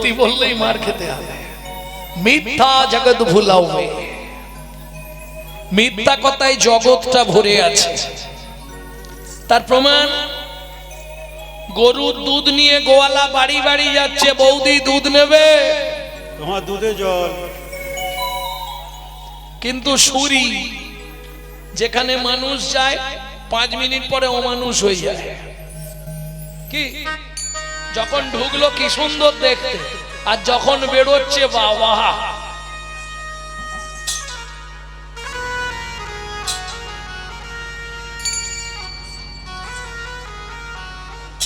সত্যি বললেই মার খেতে হবে। মিথ্যা জগৎ ভুলাও মে, মিথ্যা কথায় জগৎটা ভরে আছে। তার প্রমাণ, গরুর দুধ নিয়ে গোয়ালা বাড়ি বাড়ি যাচ্ছে, বৌদি দুধ নেবে, তোমার দুধে জল। কিন্তু সুরি যেখানে মানুষ যায় 5 মিনিট পরে অমানুষ হয়ে যায়। কি যখন ঢুকলো কি সুন্দর দেখতে, আর যখন বেরোচ্ছে বাবা।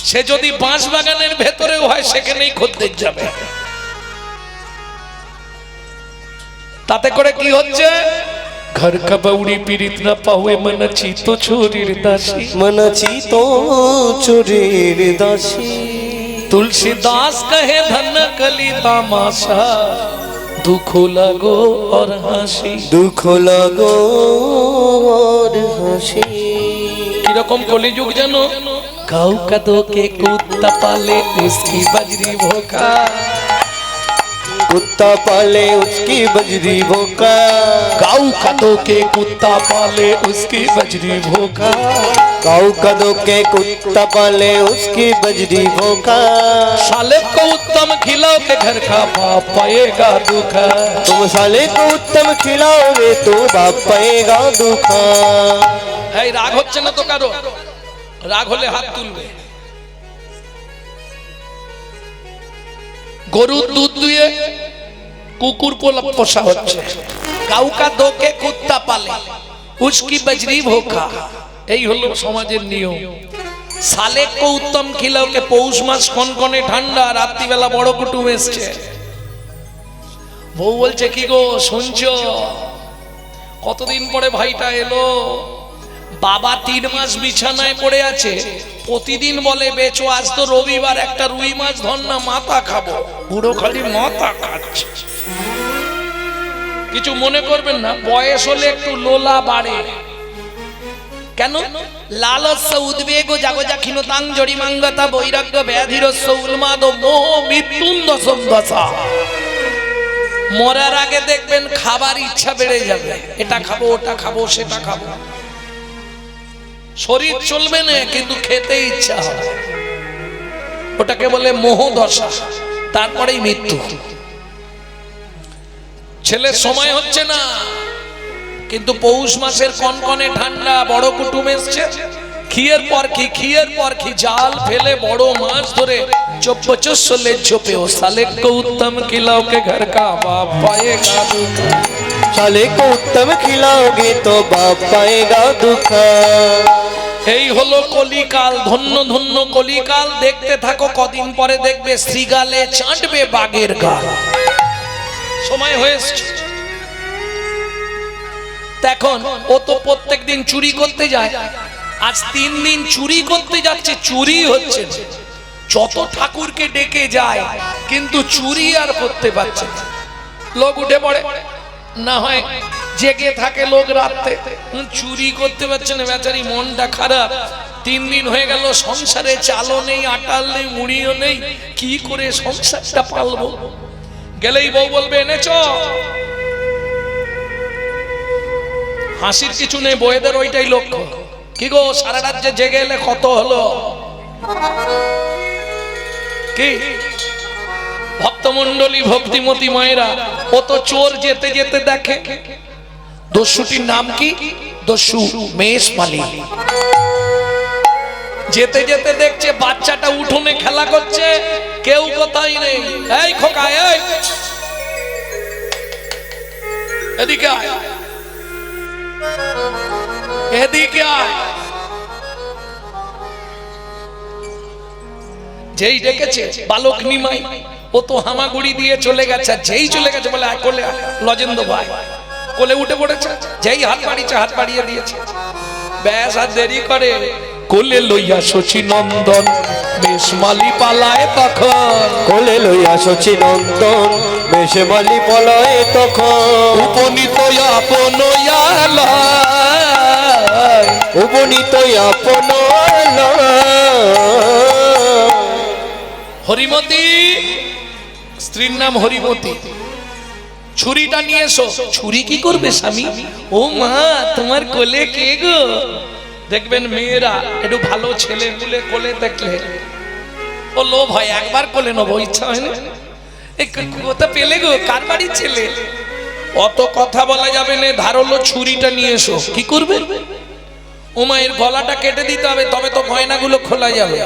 সে যদি বাঁশ বাগানের ভেতরেও হয় সেখানেই খদ্দের যাবে। তাতে করে কি হচ্ছে, ঘর का बउड़ी पीड़ित न पावे मन चीतो छोरीर दासी, मन चीतो चोरीर दासी। तुलसीदास कहे धन कली तामाशा, दुख लगो और हंसी, दुख लगो और हंसी। কিরকম কলিযুগ জানো, गाँव का दो के कुत्ता पाले उसकी बजरी भोका, कुत्ता पाले उसकी बजरी भोका, गाँव का दो के कुत्ता पाले उसकी बजरी भोका, गाँव का दो के कुत्ता पाले उसकी बजरी भोका। साले को उत्तम खिलाओ के घर का बाप पाएगा दुखा, तुम साले को उत्तम खिलाओगे तो बाप पाएगा दुखा। এই রাগ হচ্ছে না তো কারো? রাগ হলে হাত তুলবে। গরুর দুধ দিয়ে কুকুর পোষা হচ্ছে, গাঁও কা দোকে কুত্তা পালে উসকি বজরি ভোকা। এই হলো সমাজের নিয়ম। সালে কো উত্তম খিলাওকে, পৌষ মাস কনকনে ঠান্ডা, রাত্রিবেলা বড় কুটুম এসছে। বউ বলছে কি গো শুনছো, কতদিন পরে ভাইটা এলো। বাবা 3 মাস বিছানায় পড়ে আছে, প্রতিদিন বলে বেচো, আজ তো রবিবার একটা রুই মাছ ধর না, মাথা খাবো। বুড়ো খালি মাথা খাচ্ছে। কিছু মনে করবেন না, বয়স হলে একটু লোলা বাড়ে। কেন? লালস্য উদ্বেগ জাগজা ক্ষীণতাং জড়িমাঙ্গতা বৈরাগ্য ব্যাধিরস্য উন্মাদ মোহ মৃত্যুন দশম দশা। মরার আগে দেখবেন খাবার ইচ্ছা বেড়ে যাবে, এটা খাবো ওটা খাবো সেটা খাবো। শরীর চলবে না কিন্তু খেতে ইচ্ছা হবে, ওটাকে বলে মোহ দশা। তারপরেই মৃত্যু। ছেলের সময় হচ্ছে না, কিন্তু পৌষ মাসের কনকনে ঠান্ডা, বড় কুটুম এসছে, খিয়ের পর কি জাল ফেলে বড় মাছ ধরে চলে ঝোপে। ও সালে কো উত্তম খিলাও के घर का बाप पाएगा दुखा, साले को उत्तम खिलाओगे तो बाप पाएगा दुखा। এই হলো কলিকাল, ধন্য ধন্য কলিকাল। দেখতে থাকো, কদিন পরে দেখবে শ্রীগালে চাটবে বাঘের গাল। সময় হয়েছে। এখন ও তো প্রত্যেকদিন চুরি করতে যায়, আজ 3 দিন চুরি করতে যাচ্ছে, চুরি হচ্ছে। যত ঠাকুরকে ডেকে যায় কিন্তু চুরি আর করতে পারছে না। লোক উঠে পড়ে, না হয় জেগে থাকে লোক রাতে, চুরি করতে পারছে না, বেচারি মনটা খারাপ। 3 দিন হয়ে গেল, সংসারে চালও নেই, আটাল নেই, মুড়িও নেই, কি করে সংসারটা পালবো। গেলেই বউ বলবে এনেছ। হাসির কিছু নেই, বউদের ওইটাই লক্ষ্য। কি গো সারা রাজ্যে জেগে এলে কত হলো? কি ভক্তমন্ডলী ভক্তিমতী মায়েরা, ও তো চোর যেতে যেতে দেখে। দস্যুটির নাম কি? দস্যু মেষমালী। যেতে যেতে দেখছে বাচ্চাটা উঠোনে খেলা করছে, কেউ কোথায় নেই। এই খোকা, এই এদিকে আয়, এদিকে আয়। যেই ডেকেছে বালক নিমাই, ও তো হামাগুড়ি দিয়ে চলে গেছে। যেই চলে গেছে বলে আয় কোলে, লজেন্দ্র ভাই কোলে উঠে পড়েছে। যেই হাত বাড়িয়েছে, হাত বাড়িয়ে দিয়েছে। ব্যাস আর দেরি করে, কোলে লইয়া শচী নন্দন মেষমালী পালায় তখন, কোলে লইয়া শচী নন্দন মেষমালী পলায় তখন। উপনীত আপন উপনীত আপন হরিমতি স্ত্রীর নাম হরিমতি। ছুরিটা নিয়ে এসো। ছুরি কি করবে স্বামী? ও মা, তোমার কোলে কে গো? দেখবেন মেয়েরা একটু ভালো ছেলে গুলে কোলে দেখলে ও লোভ হয়, একবার কোলে নেবো, ইচ্ছা হয় না? কোথা পেলে গো? কার বাড়ির ছেলে? অত কথা বলা যাবে না, ধারালো ছুরিটা নিয়ে এসো। কি করবে? ও মায়ের গলাটা কেটে দিতে হবে, তবে তো গয়নাগুলো খোলা যাবে।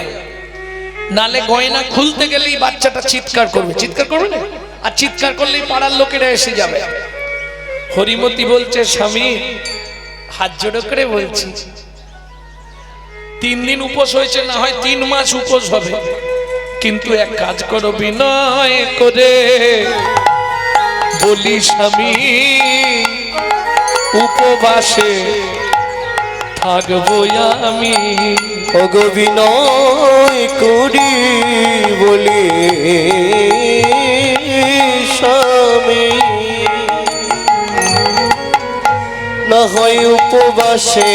নালে গয়না খুলতে গেলেই বাচ্চাটা চিৎকার করবে। চিৎকার করবে না? আর চিৎকার করলেই পাড়ার লোকেরা এসে যাবে। হরিমতি বলছে, স্বামী হাত জোড়ো করে বলছি, 3 দিন উপোস হয়েছে, না হয় 3 মাস উপোস হবে, কিন্তু এক কাজ করো, বিনয় করে বলি স্বামী, উপবাসে থাকবো আমি। ওগো বিনয় করি বলি স্বামী, না হয় উপবাসে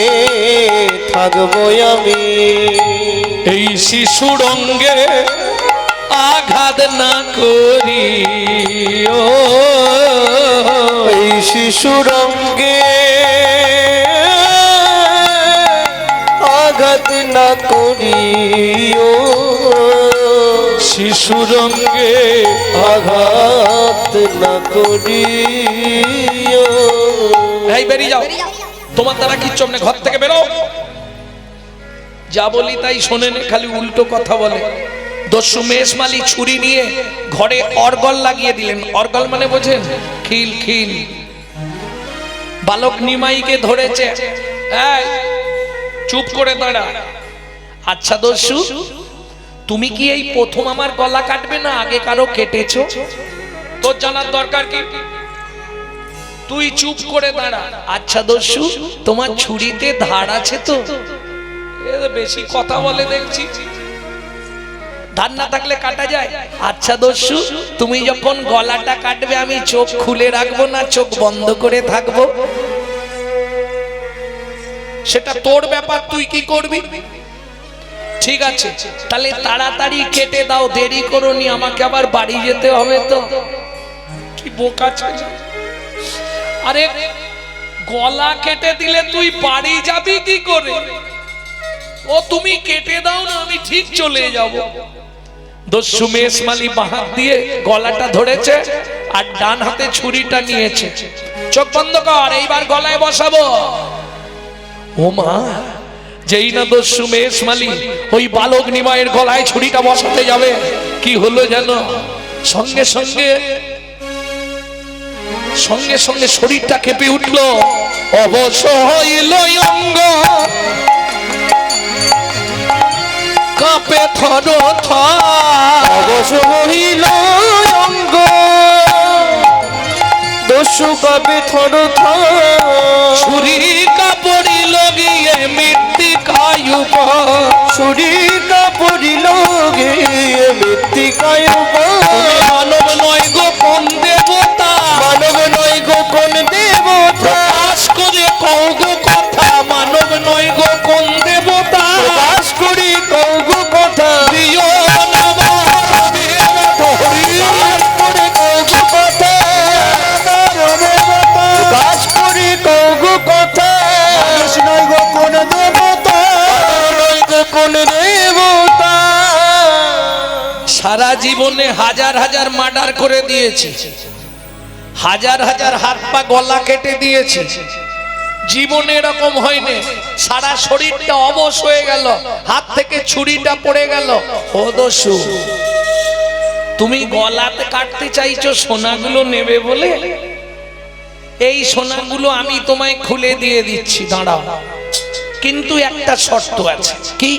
থাকবো আমি। এই শিশুর অঙ্গে আঘাত না করি, ও এই শিশুর অঙ্গে আঘাত না করিও, শিশুর অঙ্গে আঘাত না করিও। এই বেরিয়ে যাও, তোমার দ্বারা কিচ্ছু হবে না, ঘর থেকে বেরো। যা বলি তাই শোনেন, খালি উল্টো কথা বলে। দস্যু মেষমালি ছুরি নিয়ে ঘরে অর্গল লাগিয়ে দিলেন। অর্গল মানে বোঝেন? খিল খিল। বালক নিমাইকে ধরেছে, এই চুপ করে দাঁড়া। আচ্ছা দস্যু, তুমি কি এই প্রথম আমার গলা কাটবে, না আগে কারো কেটেছো? তোর জানার দরকার কি? তুই চুপ করে দাঁড়া। আচ্ছা দস্যু, তোমার ছুরিতে ধার আছে তো? বেশি কথা বলে দেখছি। ধার না থাকলে কাটা যায়? আচ্ছা দস্যু, তুমি যখন গলাটা কাটবে, আমি চোখ খুলে রাখবো না চোখ বন্ধ করে থাকবো? সেটা তোর ব্যাপার, তুই কি করবি? ঠিক আছে, তাহলে তাড়াতাড়ি কেটে দাও, দেরি করোনি, আমাকে আবার বাড়ি যেতে হবে তো। কি বোকা ছেলে! আরে গলা কেটে দিলে তুই বাড়ি যাবি কি করে? ও তুমি কেটে দাও না, আমি ঠিক চলে যাব। দস্যু মেষমালি বাহাত দিয়ে গলাটা ধরেছে আর ডান হাতে ছুরিটা নিয়েছে। চোখ বন্ধ কর, এইবার গলায় বসাবো। ও মা, যেই না দস্যু মেষমালি ওই বালক নিমাইয়ের গলায় ছুরিটা বসাতে যাবে, কি হলো জানো? সঙ্গে সঙ্গে সঙ্গে সঙ্গে শরীরটা কেঁপে উঠলো, অবশ হইল অঙ্গ, কাঁপে থর থর, অবশ হইল অঙ্গ, দস্যু কাঁপে থর থর, ছুরি কাপড়িল গিয়ে মৃত্তিকায় উপর, ছুরি কাপড়িল গিয়ে মৃত্তিকায় উপর। মানব নয় গো কোন দেবতা, মানব নয় গো কোন দেবতা, প্রকাশ করে কও গো কথা, মানব নয় গো কোন দেবতা, প্রকাশ করি কৌগু কথা, দিও না মহাদেব ধরি, করে কৌগু কথা, প্রকাশ করি কৌগু কথা। মানুষ নয় গো কোন দেবতা, নয় গো কোন দেবতা। সারা জীবনে হাজার হাজার মার্ডার করে দিয়েছি, হাজার হাজার হাত পা গলা কেটে দিয়েছি, জীবনে এরকম হয়নি সারা শরীরটা অবশ হয়ে গেল, হাত থেকে ছুরিটা পড়ে গেল। ও দস্যু, তুমি গলাতে কাটতে চাইছো সোনাগুলো নেবে বলে? এই সোনাগুলো আমি তোমায় খুলে দিয়ে দিচ্ছি, দাঁড়াও। কিন্তু একটা শর্ত আছে। কি?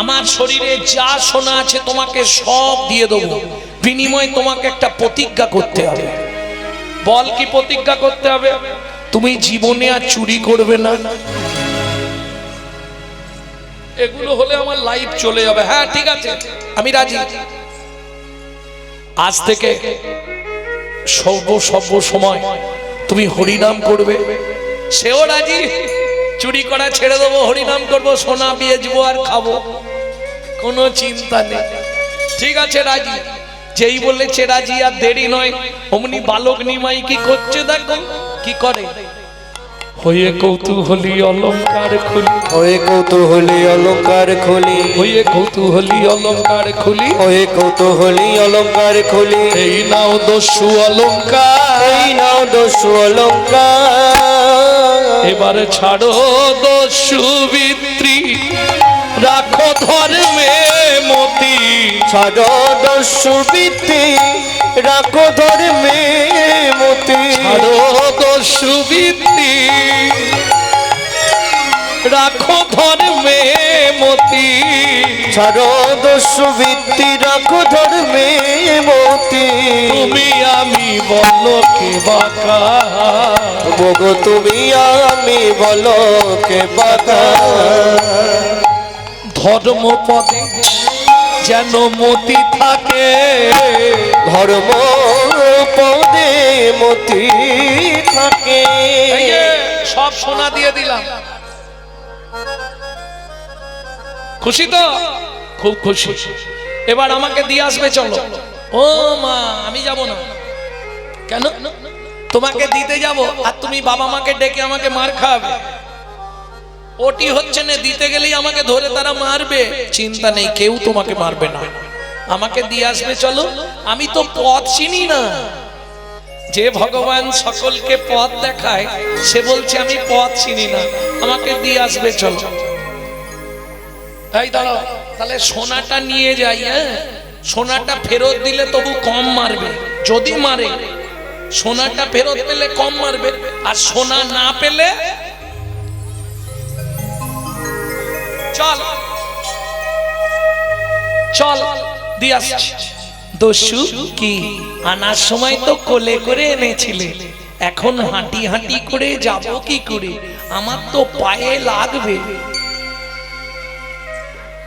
আমার শরীরে যা সোনা আছে তোমাকে সব দিয়ে দেবো, বিনিময়ে তোমাকে একটা প্রতিজ্ঞা করতে হবে। বল কি প্রতিজ্ঞা করতে হবে? তুমি জীবনে আর চুরি করবে না। এগুলো হলে আমার লাইফ চলে যাবে। হ্যাঁ ঠিক আছে, আমি রাজি। আজ থেকে সর্ব সময় তুমি হরিনাম করবে। সেও রাজি, চুরি করা ছেড়ে দেবো, হরিনাম করবো, সোনা বেচবো আর খাবো, কোনো চিন্তা নেই। ঠিক আছে রাজি। যেই বলে চেরাজি আর দেরি নয়, অমনি বালক নিমাই কি করছে দেখো, কি করে, হয়ে কৌতূহলী অলংকার খুলি, হয়ে কৌতূহলী অলঙ্কার খুলি, হয়ে কৌতূহলী অলংকার খুলি, হয়ে কৌতূহলী অলঙ্কার খুলি, এই নাও দস্যু অলংকার, এই নাও দস্যু অলঙ্কার। এবার ছাড়ো দস্যু বৃত্তি, রাখো ধর্মে মতি, ছাড়ো দস্যু বৃত্তি, রাখো ধর্মে মতি, ছাড়ো দস্যু বৃত্তি, রাখো ধর্মে মতি, ছাড়ো দস্যু বৃত্তি, রাখো ধর্মে মতি। তুমি আমি বলো কে বাকা, বগো তুমি আমি বলো কে বাধা, ধর্ম পদে যেন মতি থাকে, ধর্ম পদে মতি থাকে। এই যে সব সোনা দিয়ে দিলাম, খুশি তো? খুব খুশি। এবার আমাকে দিয়ে আসবে, চলো। ও মা, আমি যাব না। কেন? তোমাকে দিতে যাব আর তুমি বাবা মাকে ডেকে আমাকে মার খাওয়াবে। ওটি হচ্ছে না, দিতে গেলেই আমাকে ধরে তারা মারবে। চিন্তা নেই, কেউ তোমাকে মারবে না, আমাকে দিয়ে আসবে, চলো। আমি তো পথ চিনি না। যে ভগবান সকলকে পথ দেখায়, সে বলছে আমি পথ চিনি না, আমাকে দিয়ে আসবে, চলো। এই দাঁড়াও, তাহলে সোনাটা নিয়ে যাই। হ্যাঁ, সোনাটা ফেরত দিলে তবু কম মারবে, যদি মারে সোনাটা ফেরত পেলে কম মারবে, আর সোনা না পেলে চল চল দিয়ে আসছি। দস্যু কি আনার সময় তো কোলে করে এনেছিলে, এখন হাঁটি হাঁটি করে যাব কি করে? আমার তো পায়ে লাগবে,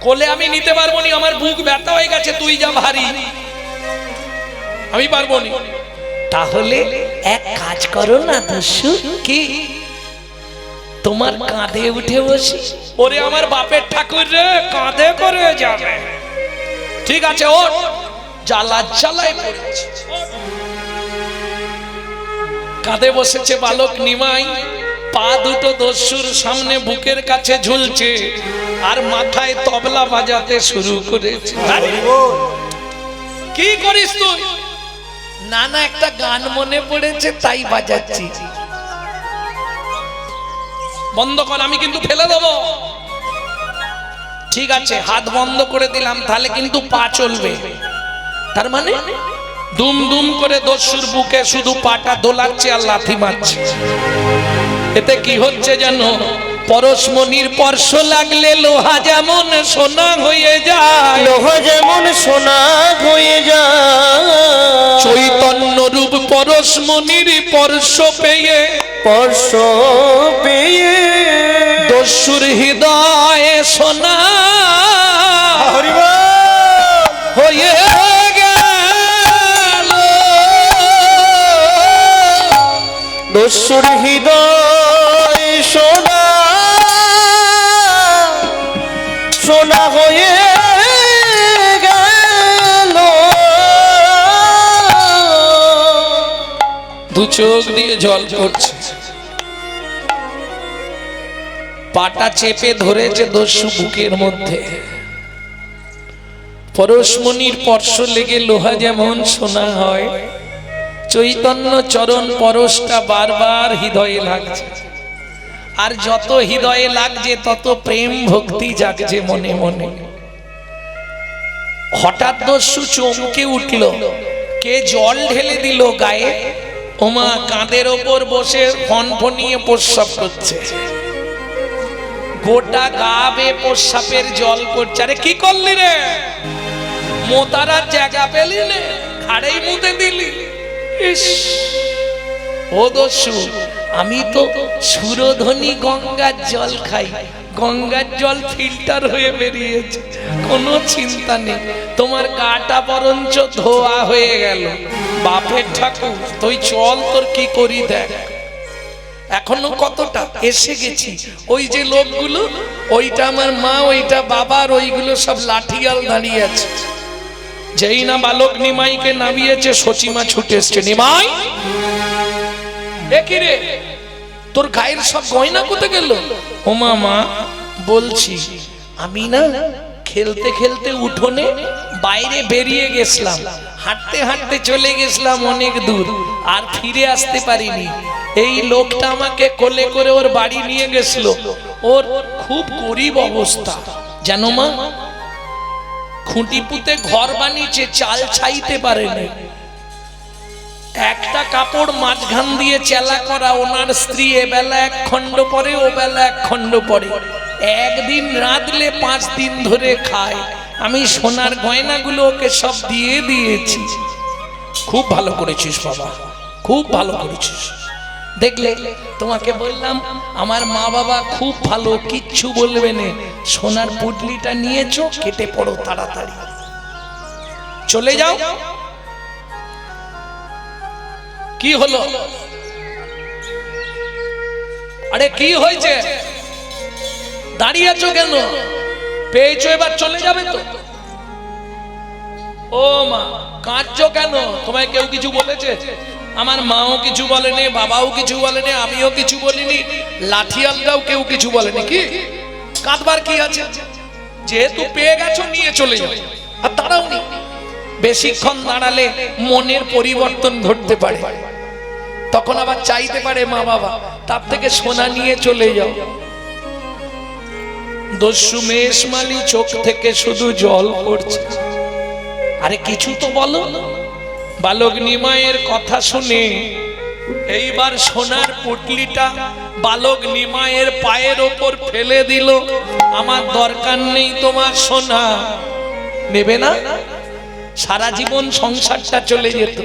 কোলে আমি নিতে পারবো নি, আমার বুক ব্যথা হয়ে গেছে, তুই যা ভারী, আমি পারবো নি। তাহলে এক কাজ করো না দস্যু, কি তোমার কাঁধে উঠে বসি। ওরে আমার বাপের ঠাকুর রে, কাঁধে করে যাবে, ঠিক আছে ওঠ, জ্বালা জ্বালায় পড়েছে। কাঁধে বসেছে বালক নিমাই, পা দুটো দস্যুর সামনে বুকের কাছে ঝুলছে, আর মাথায় তবলা বাজাতে শুরু করেছে। কি করিস তুই? না না, একটা গান মনে পড়েছে তাই বাজাচ্ছি। বন্ধ কর, আমি কিন্তু ফেলে দেবো। ঠিক আছে, হাত বন্ধ করে দিলাম, তাহলে কিন্তু পা চলবে। তার মানে দুম দুম করে দস্যুর বুকে শুধু পাটা দোলাচ্ছে আর লাথি মারছে। এতে কি হচ্ছে জানো? পরশমণির স্পর্শ লাগলে লোহা যেমন সোনা হয়ে যায়, লোহা যেমন সোনা হয়ে যায়, চৈতন্য রূপ পরশমণির স্পর্শ পেয়ে, স্পর্শ পেয়ে দস্যুর হৃদয়ে সোনা হয়ে গেল, দস্যুর হৃদয় সোনা সোনা হয়ে গেল। দু চোখ দিয়ে জল পড়ছে, পাটা চেপে ধরেছে দস্যু বুকের মধ্যে। পরশমণির স্পর্শ লেগে লোহা যেমন সোনা হয়, চৈতন্য চরণ পরশটা বারবার হৃদয়ে লাগছে, আর যত হৃদয়ে লাগছে তত প্রেম ভক্তি জাগছে মনে মনে। হঠাৎ দস্যু চমকে উঠল, কে জল ঢেলে দিল গায়ে? ওমা, কাঁধের ওপর বসে ফনফনিয়ে প্রস্রাব করছে, গোটা গা বেয়ে প্রস্রাবের জল পড়ছে। আরে কি করলি রে? মোতারার জায়গা পেলি নে, ঘাড়েই মুতে দিলি। ইস, ও দস্যু, আমি তো সুরধনী গঙ্গার জল খাই, গঙ্গার জল ফিল্টার হয়ে বেরিয়েছে, কোনো চিন্তা নেই, তোমার গাটা বরঞ্চ ধোয়া হয়ে গেল। বাপের ঠাকুর, তুই চল, তোর কি করি দেখ। এখনো কতটা এসে গেছি। ওই যে লোকগুলো, ওইটা আমার মা, ওইটা বাবার, ওইগুলো সব লাঠিয়াল দাঁড়িয়ে আছে। যেই না বালক নিমাইকে নামিয়েছে সচিমা ছুটে এসছে, নিমাই এ কি রে, তোর গায়ের সব গয়না কোথায় গেল? ও মা বলছি আমি না খেলতে খেলতে উঠোনে বাইরে বেরিয়ে গেছিলাম, হাঁটতে হাঁটতে চলে গেছিলাম অনেক দূর, আর ফিরে আসতে পারিনি। এই লোকটা আমাকে কোলে করে ওর বাড়ি নিয়ে গেছিল। ওর খুব গরিব অবস্থা জানো মা, খুঁটি পুঁতে ঘর বানিয়েছে, চাল ছাইতে পারেনি। একটা কাপড় মাঝখান দিয়ে চেলা করা, ওনার স্ত্রী এবেলা এক খণ্ড পরে, ও বেলা এক খণ্ড পরে, একদিন রাঁধলে 5 দিন ধরে খায়। আমি সোনার গয়নাগুলো ওকে সব দিয়ে দিয়েছি। খুব ভালো করেছিস বাবা, খুব ভালো করেছিস। দেখলে তোমাকে বললাম আমার মা বাবা খুব ভালো, কিচ্ছু বলবে না। সোনার পুটলিটা নিয়েছো, কেটে পড়ো তাড়াতাড়ি, চলে যাও। কি হলো? আরে কি হয়েছে, দাঁড়িয়ে আছো কেন? পেয়েছো, এবার চলে যাবে তো? ও মা কাঁদছো কেন? তোমায় কেউ কিছু বলেছে? আমার মাও কিছু বলেনি, বাবাও কিছু বলেনি, আমিও কিছু বলিনি, লাঠিয়ালরাও কেউ কিছু বলেনি। কি কাঁদবার কি আছে? যেহেতু পেয়ে গেছো নিয়ে চলে যাও। আর দাঁড়াও নি, বেশিক্ষণ দাঁড়ালে মনের পরিবর্তন ঘটতে পারে, তখন আবার চাইতে পারে মা বাবা, তার থেকে সোনা নিয়ে চলে যাও। দস্যু মেষমালি চোখ থেকে শুধু জল পড়ছে। আরে কিছু তো বলো। বালক নিমাইয়ের কথা শুনে এইবার সোনার পুটলিটা বালক নিমাইয়ের পায়ের ওপর ফেলে দিল। আমার দরকার নেই তোমার সোনা, নেবে না? সারা জীবন সংসারটা চলে যেত।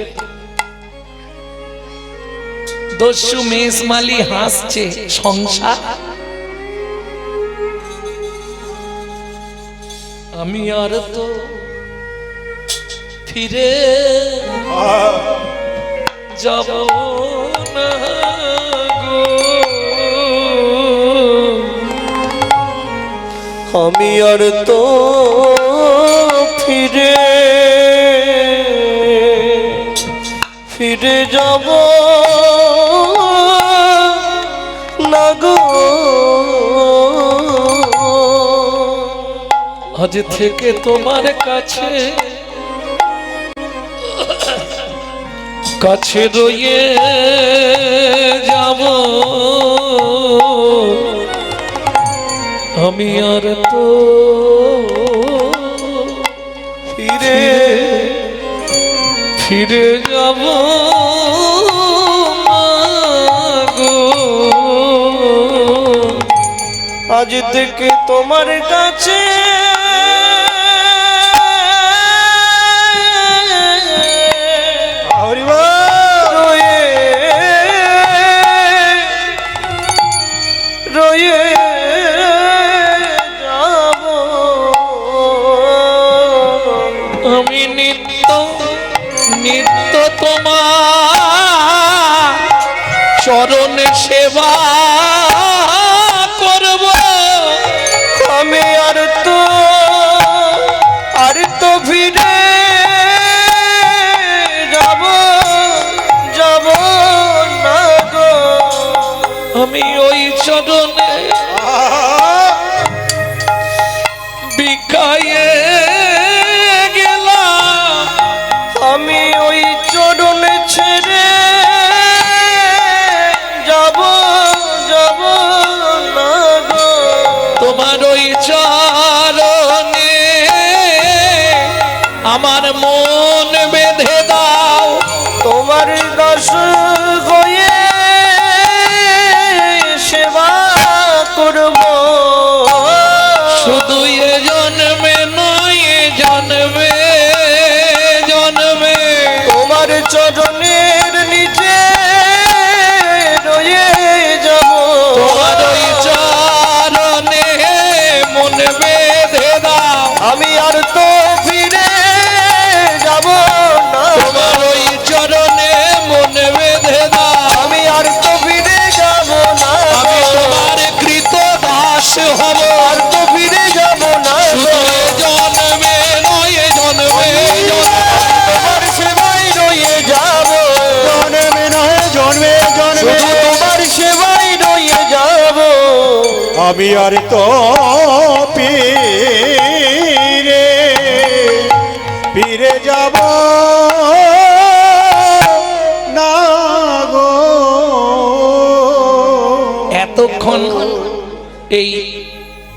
দস্যু মেষমালি হাসছে, সংসার আমি আর তো ফিরে যাব না গো, আমি আর তো ফিরে যাব না গো। আজ থেকে তোমার কাছে কাছে রয়ে যাব, আমি আর তো ফিরে যাব না গো। আজ থেকে তোমার কাছে রয়ে যাব। আমি নিত্য নিত্য তোমার চরণে সেবা করব, আমি আর তো ফিরে যাব না গো। আমি ওই চরণে বিকায়ে গেলাম, আমি ওই চরণে ছেড়ে যাব না গো। তোমার ওই চরণে আমার মন বেঁধে দাও, তোমার দাস হয়ে সেবা করব। শুধু এ জন্মে নয়, এ জন্মে জন্মে তোমার চরণের নিচে রয়ে যাব। তোমার ওই চরণে মন বেঁধে দাও, আমি আর তো ফিরে যাব না। তোমার ওই চরণে মন বেঁধে দাও, আমি আর তো ফিরে যাব না। আমি তোমার কৃত দাস হব, আর তো ফিরে যাব না। শুধু এ জন্মে নয়, এ জন্মে জন্মে আমি আর তো পীরে ফিরে যাব না গো। এতক্ষণ এই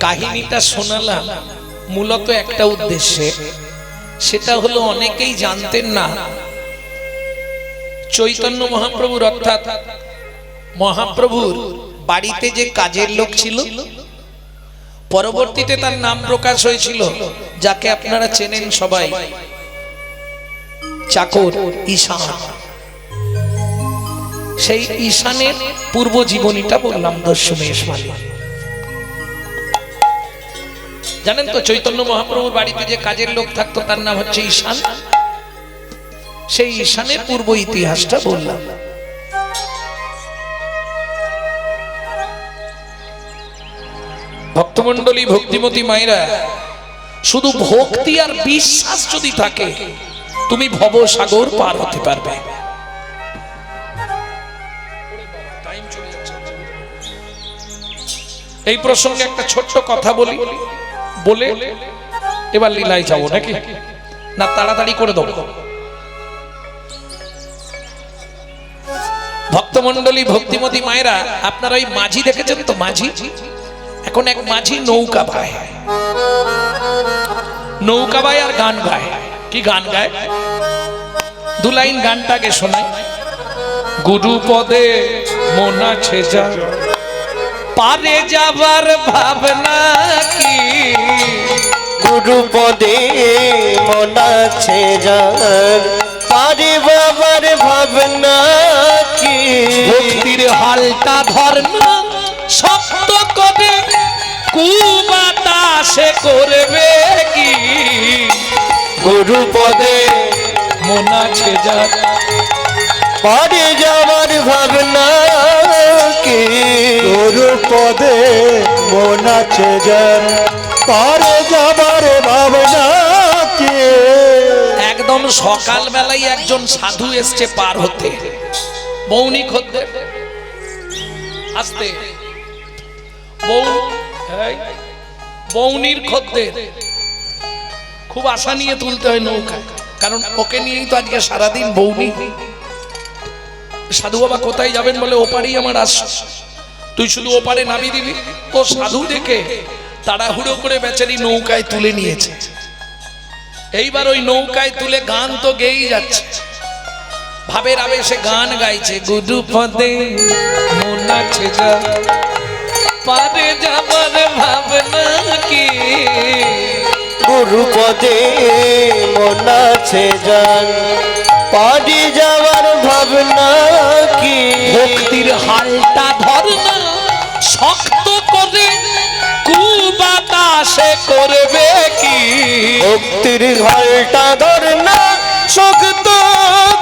কাহিনীটা শোনালাম মূলত একটা উদ্দেশ্যে, সেটা হলো অনেকেই জানতেন না চৈতন্য মহাপ্রভুর অর্থাৎ মহাপ্রভুর বাড়িতে যে কাজের লোক ছিল, পরবর্তীতে তার নাম প্রকাশ হয়েছিল, যাকে আপনারা চেনেন সবাই, চাকর ঈশান। সেই ঈশানের পূর্ব জীবনীটা বললাম দশমেশ মানে। জানেন তো চৈতন্য মহাপ্রভুর বাড়িতে যে কাজের লোক থাকতো তার নাম হচ্ছে ঈশান। সেই ঈশানের পূর্ব ইতিহাসটা বললাম। ভক্তমণ্ডলী, ভক্তিমতী মায়েরা, শুধু ভক্তি আর বিশ্বাস যদি থাকে তুমি ভবসাগর পার হতে পারবে। এই প্রসঙ্গে একটা ছোট্ট কথা বলি, বলে এবার লীলায় যাবো নাকি না তাড়াতাড়ি করে দেবো? ভক্তমণ্ডলী, ভক্তিমতী মায়েরা, আপনারা ওই মাঝি দেখেছেন তো? মাঝি, এখন এক মাঝি নৌকা বায়, নৌকা বায় আর গান গায়। কি গান গায়? দু লাইন গানটাকে শোনায়। গুরু পদে মন আছে যা, পারে যাবার ভাবনা কি, গুরু পদে মন আছে যার, পারে বাবার ভাবনা কি। ভক্তির হালটা ধর্ম শক্ত করে কুবাতাসে করবে কি, গুরু পদে মন আছে যার, পারে যাবার ভাবনা কি। গুরু পদে মন আছে যার, পারে যাবার ভাবনা কি। একদম সকাল বেলায় একজন সাধু এসছে পার হতে, বৌনি খদ্দের আসতে, বৌনির খদ্দের খুব আশা নিয়ে তুলতে হয় নৌকায়, কারণ ওকে নিয়েই তো আজকে সারাদিন বৌনি। সাধু বাবা কোথায় যাবেন বলে ওপারেই আমার আস, তুই শুধু ওপারে নামি দিবি। ও সাধু দেখে তাড়াহুড়ো করে বেচারি নৌকায় তুলে নিয়েছে। এইবার ওই নৌকায় তুলে গান তো গেয়েই যাচ্ছে, ভাবের আবেশে গান গাইছে। গুরু পদে মন আছে যা, পারে যাবার ভাবনা কি, গুরু পদে মন আছে যার, পারে যাবার ভাবনা কি। ভক্তির হালটা ধর্ম শক্ত করে কুবাতাসে করবে কি, ভক্তির হালটা ধর না শক্ত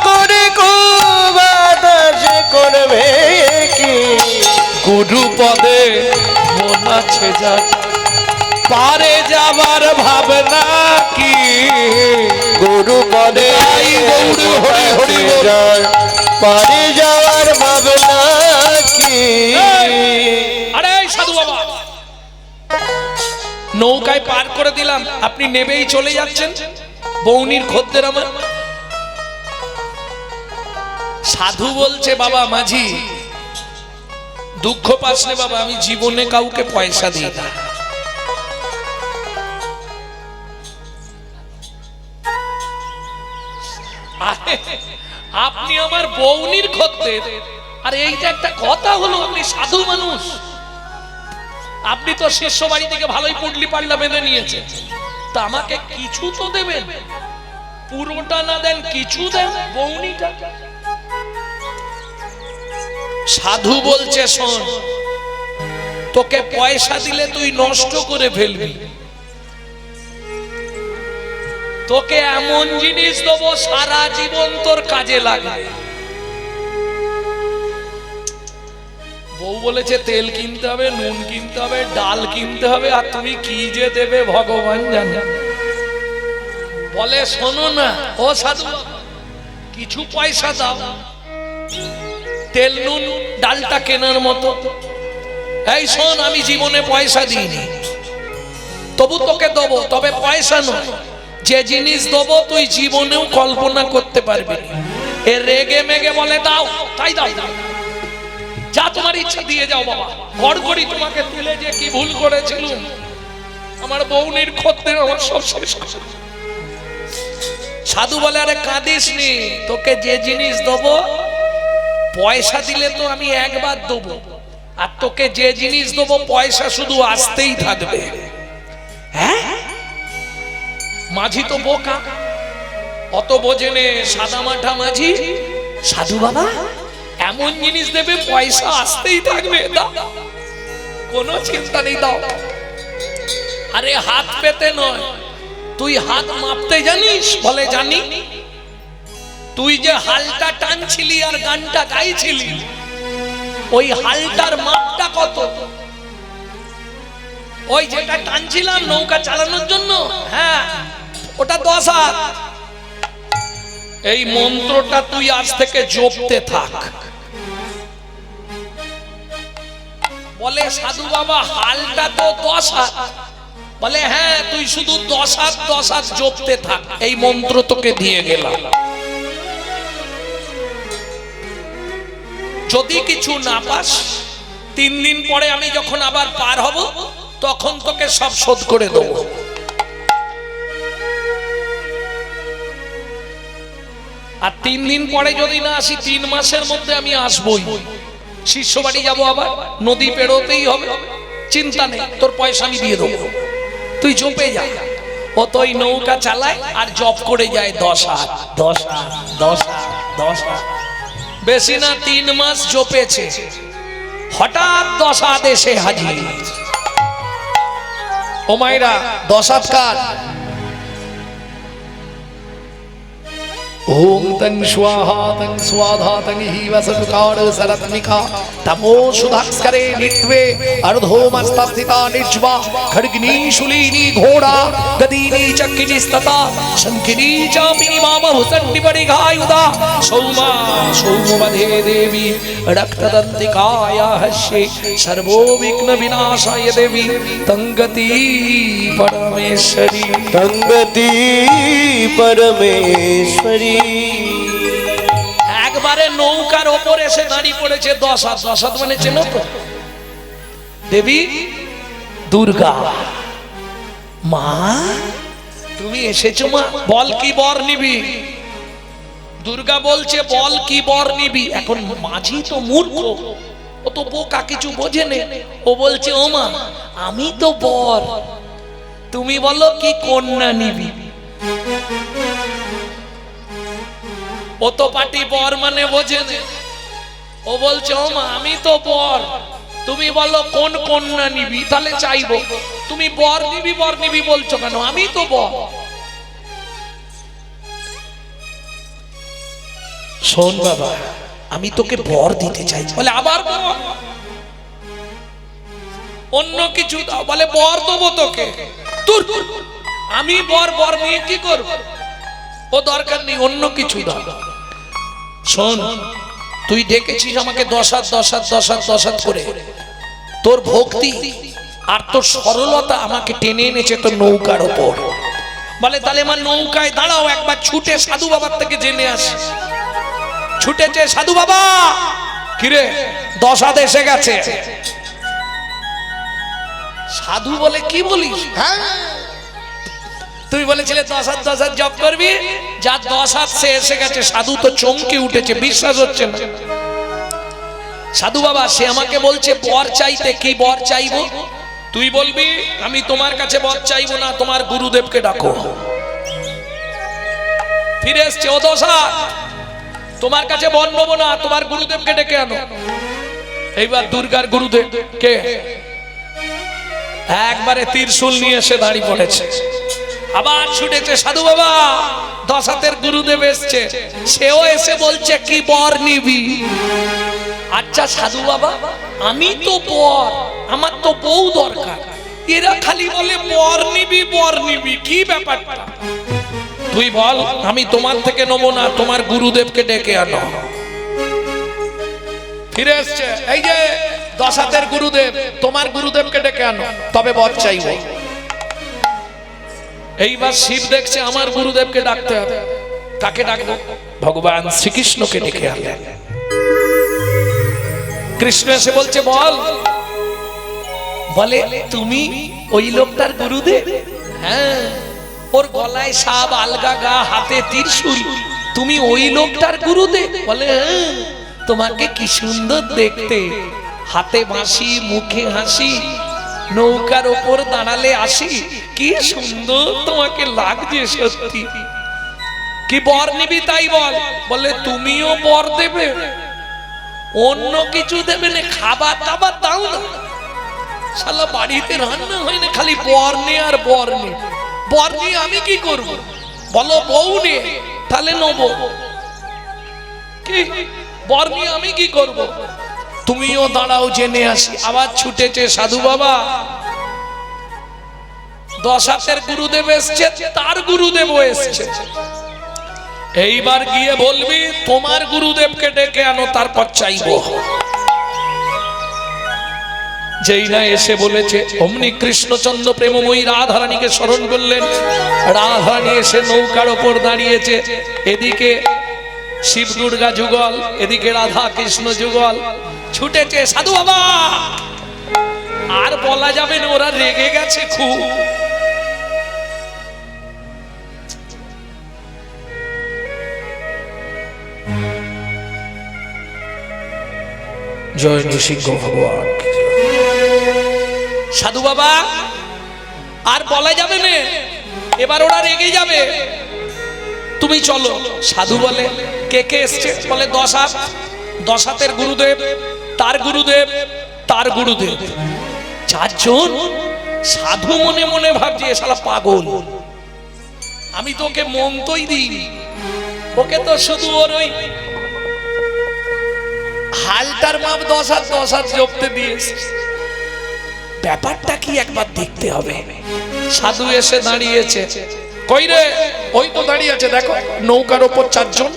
করে কুবাতাসে করবে কি। গুরু পদে মন আছে যা, পারে যাবার ভাবনা কি। গুরু পদে হরি হরি যার, পারে যাওয়ার ভাবনা কি। আরে সাধু বাবা, নৌকায় পার করে দিলাম, আপনি নেবেই চলে যাচ্ছেন, বৌনির খদ্দের আমার। সাধু বলছে, বাবা মাঝি দুঃখ পাসলে বাবা, আমি জীবনে কাউকে পয়সা দিই না। আপনি আমার বৌনির খদ্দের, আর এইটা একটা কথা হলো? আপনি সাধু মানুষ, আপনি তো শিষ্য বাড়ি থেকে ভালোই পুটলি পাল্লা বেঁধে নিয়েছেন, তা আমাকে কিছু তো দেবেন, পুরোটা না দেন কিছু দেন বৌনিটা। সাধু বলছে, শোন, তোকে পয়সা দিলে তুই নষ্ট করে ফেলবি, তোকে এমন জিনিস দেবো সারা জীবন তোর কাজে লাগবে। বউ বলেছে তেল কিনতে হবে, নুন কিনতে হবে, ডাল কিনতে হবে, আর তুমি কি যে দেবে ভগবান জানে। বলে, শোনো না ও সাধু, কিছু পয়সা দাও, তেল নুন ডালটা কেনার মতো। এই শোন, আমি জীবনে পয়সা দিইনি, তবু তোকে দেবো, তবে পয়সা নয়, যে জিনিস দেবো তুই জীবনেও কল্পনা করতে পারবি না। এ রেগে মেগে বলে দাও, তাই দাও, যা তোমার ইচ্ছা দিয়ে যাও বাবা। গড়গড়ি তোমাকে তুলে যে কি ভুল করেছিল, আমার বউনির খদ্দের আমার সব শেষ করে। সাধু বলে আরে কাঁদিস নি, তোকে যে জিনিস দেবো পয়সা দিলে তো আমি একবার দেবো, আর তোকে যে জিনিস দেবো পয়সা শুধু আসতেই থাকবে। হ্যাঁ, মাঝি তো বোকা, অত বোঝেনে, সাদা মাঠা মাঝি। সাধু বাবা এমন জিনিস দেবে পয়সা আসতেই থাকবে, দাও, কোনো চিন্তা নেই, দাও। আরে হাত পেতে নয়, তুই হাত মাপতে জানিস? বলে জানি। তুই যে হালটা টানছিলি আর গানটা গাইছিলি, ওই হালটার মাপটা কত? ওই যেটা টানছিলাম নৌকা চালানোর জন্য, হ্যাঁ ওটা 10 হাত। এই মন্ত্রটা তুই আজ থেকে জপতে থাক। বলে সাধু বাবা হালটা তো 10 হাত। বলে হ্যাঁ, তুই শুধু 10 হাত 10 হাত জপতে থাক, এই মন্ত্র তোকে দিয়ে গেলাম। যদি কিছু না পাস, 3 দিন পরে আমি যখন আবার পার হব তখন তোকে সব শোধ করে দেবো। আর 3 দিন পরে যদি না আসি, 3 মাসের মধ্যে আমি আসবই। শিষ্য বাড়ি যাবো, আবার নদী পেরোতেই হবে, চিন্তা নেই, তোর পয়সা আমি দিয়ে দেবো, তুই জপে যা। ও তো ওই নৌকা চালায় আর জপ করে যায় 10 হাত 10 হাত 10 হাত 10 হাত। বেশি না 3 মাস জপেছে, হঠাৎ 10 হাত এসে হাজির। ও মায়েরা, 10 হাত কার? ओम तं स्वाहा तं स्वाधा तं हीव सदुकार सरत्मिका तमो सुधास्करे नित्वे अर्धोमस्तस्थिता निज्वा खड्गिनी शूलिनी घोड़ा गदीनी चक्किनीस्तता शंखिनी चापिनी मामहुसन्नि परिघायुधा सौमा सौमवधे देवी रक्तदन्तिकाया हस्ये सर्वो विघ्न विनाशाय देवी तंगति परमेश्वरी तंगति परमेश्वरी। একবারে নৌকার ওপর এসে দাঁড়িয়ে পড়েছে 10 হাত। 10 হাত মানে চেনো তো? দেবী দুর্গা। মা তুমি এসেছো মা, বল কি বর নিবি? দুর্গা বলছে বল কি বর নিবি। এখন মাঝি তো মূর্খ, ও তো বোকা, কিছু বোঝে না। ও বলছে ও মা আমি তো বর, তুমি বলো কি কন্যা নিবি। ও তো পাটি বর মানে বোঝে না। ও বলছে ও মা আমি তো বর, তুমি বলো কোন কন্যা নিবি, তাহলে চাইবো। তুমি বর নিবি বলছো কেন? আমি তো বর। শোন বাবা, আমি তোকে বর দিতে চাই। বলে আবার বর? অন্য কিছু দাও। বলে বর দেবো তোকে। তোর আমি বর নিয়ে কি করব? ও দরকার নেই, অন্য কিছু দাও। শোন, তুই ডেকেছিস আমাকে 10 হাত 10 হাত 10 হাত 10 হাত করে, তোর ভক্তি আর তোর সরলতা আমাকে টেনে এনেছে তোর নৌকার ওপর। বলে তাহলে আমার নৌকায় দাঁড়াও, একবার ছুটে সাধু বাবার থেকে জেনে আসি। ছুটেছে সাধু বাবা, কিরে 10 হাত এসে গেছে। সাধু বলে কি বলিস? হ্যাঁ তুই বলেছিলে 10 হাত 10 হাত জপ করবি, যা 10 হাত সে এসে গেছে। সাধু তো চমকে উঠেছে, বিশ্বাস হচ্ছে না। সাধু বাবা সে আমাকে বলছে বর চাইতে। কি বর চাইবো? তুই বলবি আমি তোমার কাছে বর চাইবো না, তোমার গুরুদেবকে ডাকো। ফিরে এসছে ও 10 হাত, তোমার কাছে বর নেবো না, তোমার গুরুদেবকে ডেকে আনো। এইবার দুর্গার গুরুদেব কে? একবারে ত্রিশূল নিয়ে এসে দাঁড়িয়ে পড়েছে। আবার ছুটেছে সাধু বাবা, 10 হাতের গুরুদেব এসছে। সেও এসে বলছে কি বর নিবি? আচ্ছা সাধু বাবা আমি তো বর, আমার তো বউ দরকার। এরা খালি বলে বর নিবি, কি ব্যাপারটা? তুই বল আমি তোমার থেকে নেবো না, তোমার গুরুদেবকে ডেকে আনো। ফিরে এসছে, এই যে 10 হাতের গুরুদেব, তোমার গুরুদেবকে ডেকে আনো, তবে বর চাইব। এইবার শিব দেখছে আমার গুরুদেবকে ডাকতে হবে, কাকে ডাকবো? ভগবান শ্রীকৃষ্ণকে ডেকে আনলেন। কৃষ্ণ এসে বলছে বল। বলে তুমি ওই লোকটার গুরুদেব? হ্যাঁ। ওর গলায় সাপ, আলগা গা, হাতে ত্রিশূল, তুমি ওই লোকটার গুরুদেব? বলে হ্যাঁ। তোমাকে কি সুন্দর দেখতে, হাতে বাঁশি, মুখে হাসি, নৌকার ওপর দাঁড়ালে আসি, কি সুন্দর তোমাকে লাগছে সত্যি। কি বর নিবি তাই বল। বলে তুমিও বর দেবে? অন্য কিছু দেবে না, খাবার দাবার দাও না। শালা বাড়িতে রান্না হয় না, খালি বর নে আর বর নে। বর নিয়ে আমি কি করব? বলো বউ নে, তাহলে নেবো। কি বর নিয়ে আমি কি করব? তুমিও দাঁড়াও জেনে আসি। আবার ছুটেছে সাধু বাবা। 10 হাতের গুরুদেব এসছে, তার গুরুদেব এসছে। এইবার গিয়ে বলবি তোমার গুরুদেবকে ডেকে আনো, তারপর চাইবো। যেই না এসে বলেছে অমনি কৃষ্ণচন্দ্র প্রেমময়ী রাধারানীকে স্মরণ করলেন। রাধারানী এসে নৌকার ওপর দাঁড়িয়েছে, এদিকে শিব দুর্গা যুগল, এদিকে রাধা কৃষ্ণ যুগল। ছুটেছে সাধু বাবা। আর বলা যাবে না, ওরা রেগে গেছে খুব। জয় নৃসিংহ ভগবান। সাধু বাবা আর বলা যাবে না, এবার ওরা রেগে যাবে, তুমি চলো। সাধু বলে কে কে এসছে? বলে 10 হাত। 10 হাতের গুরুদেব, তার গুরুদেব, তার গুরুদেব, 4 জন। সাধু মনে মনে ভাবছে এ শালা পাগল, আমি তোকে মন্তই দিই, ওকে তো শুধু ওর ওই হালটার মাপ 10 হাত 10 হাত জপতে দিয়েছে। ব্যাপারটা কি একবার দেখতে হবে। সাধু এসে দাঁড়িয়েছে। কই রে? ওই তো দাঁড়িয়ে আছে, দেখো নৌকার ওপর 4 জন।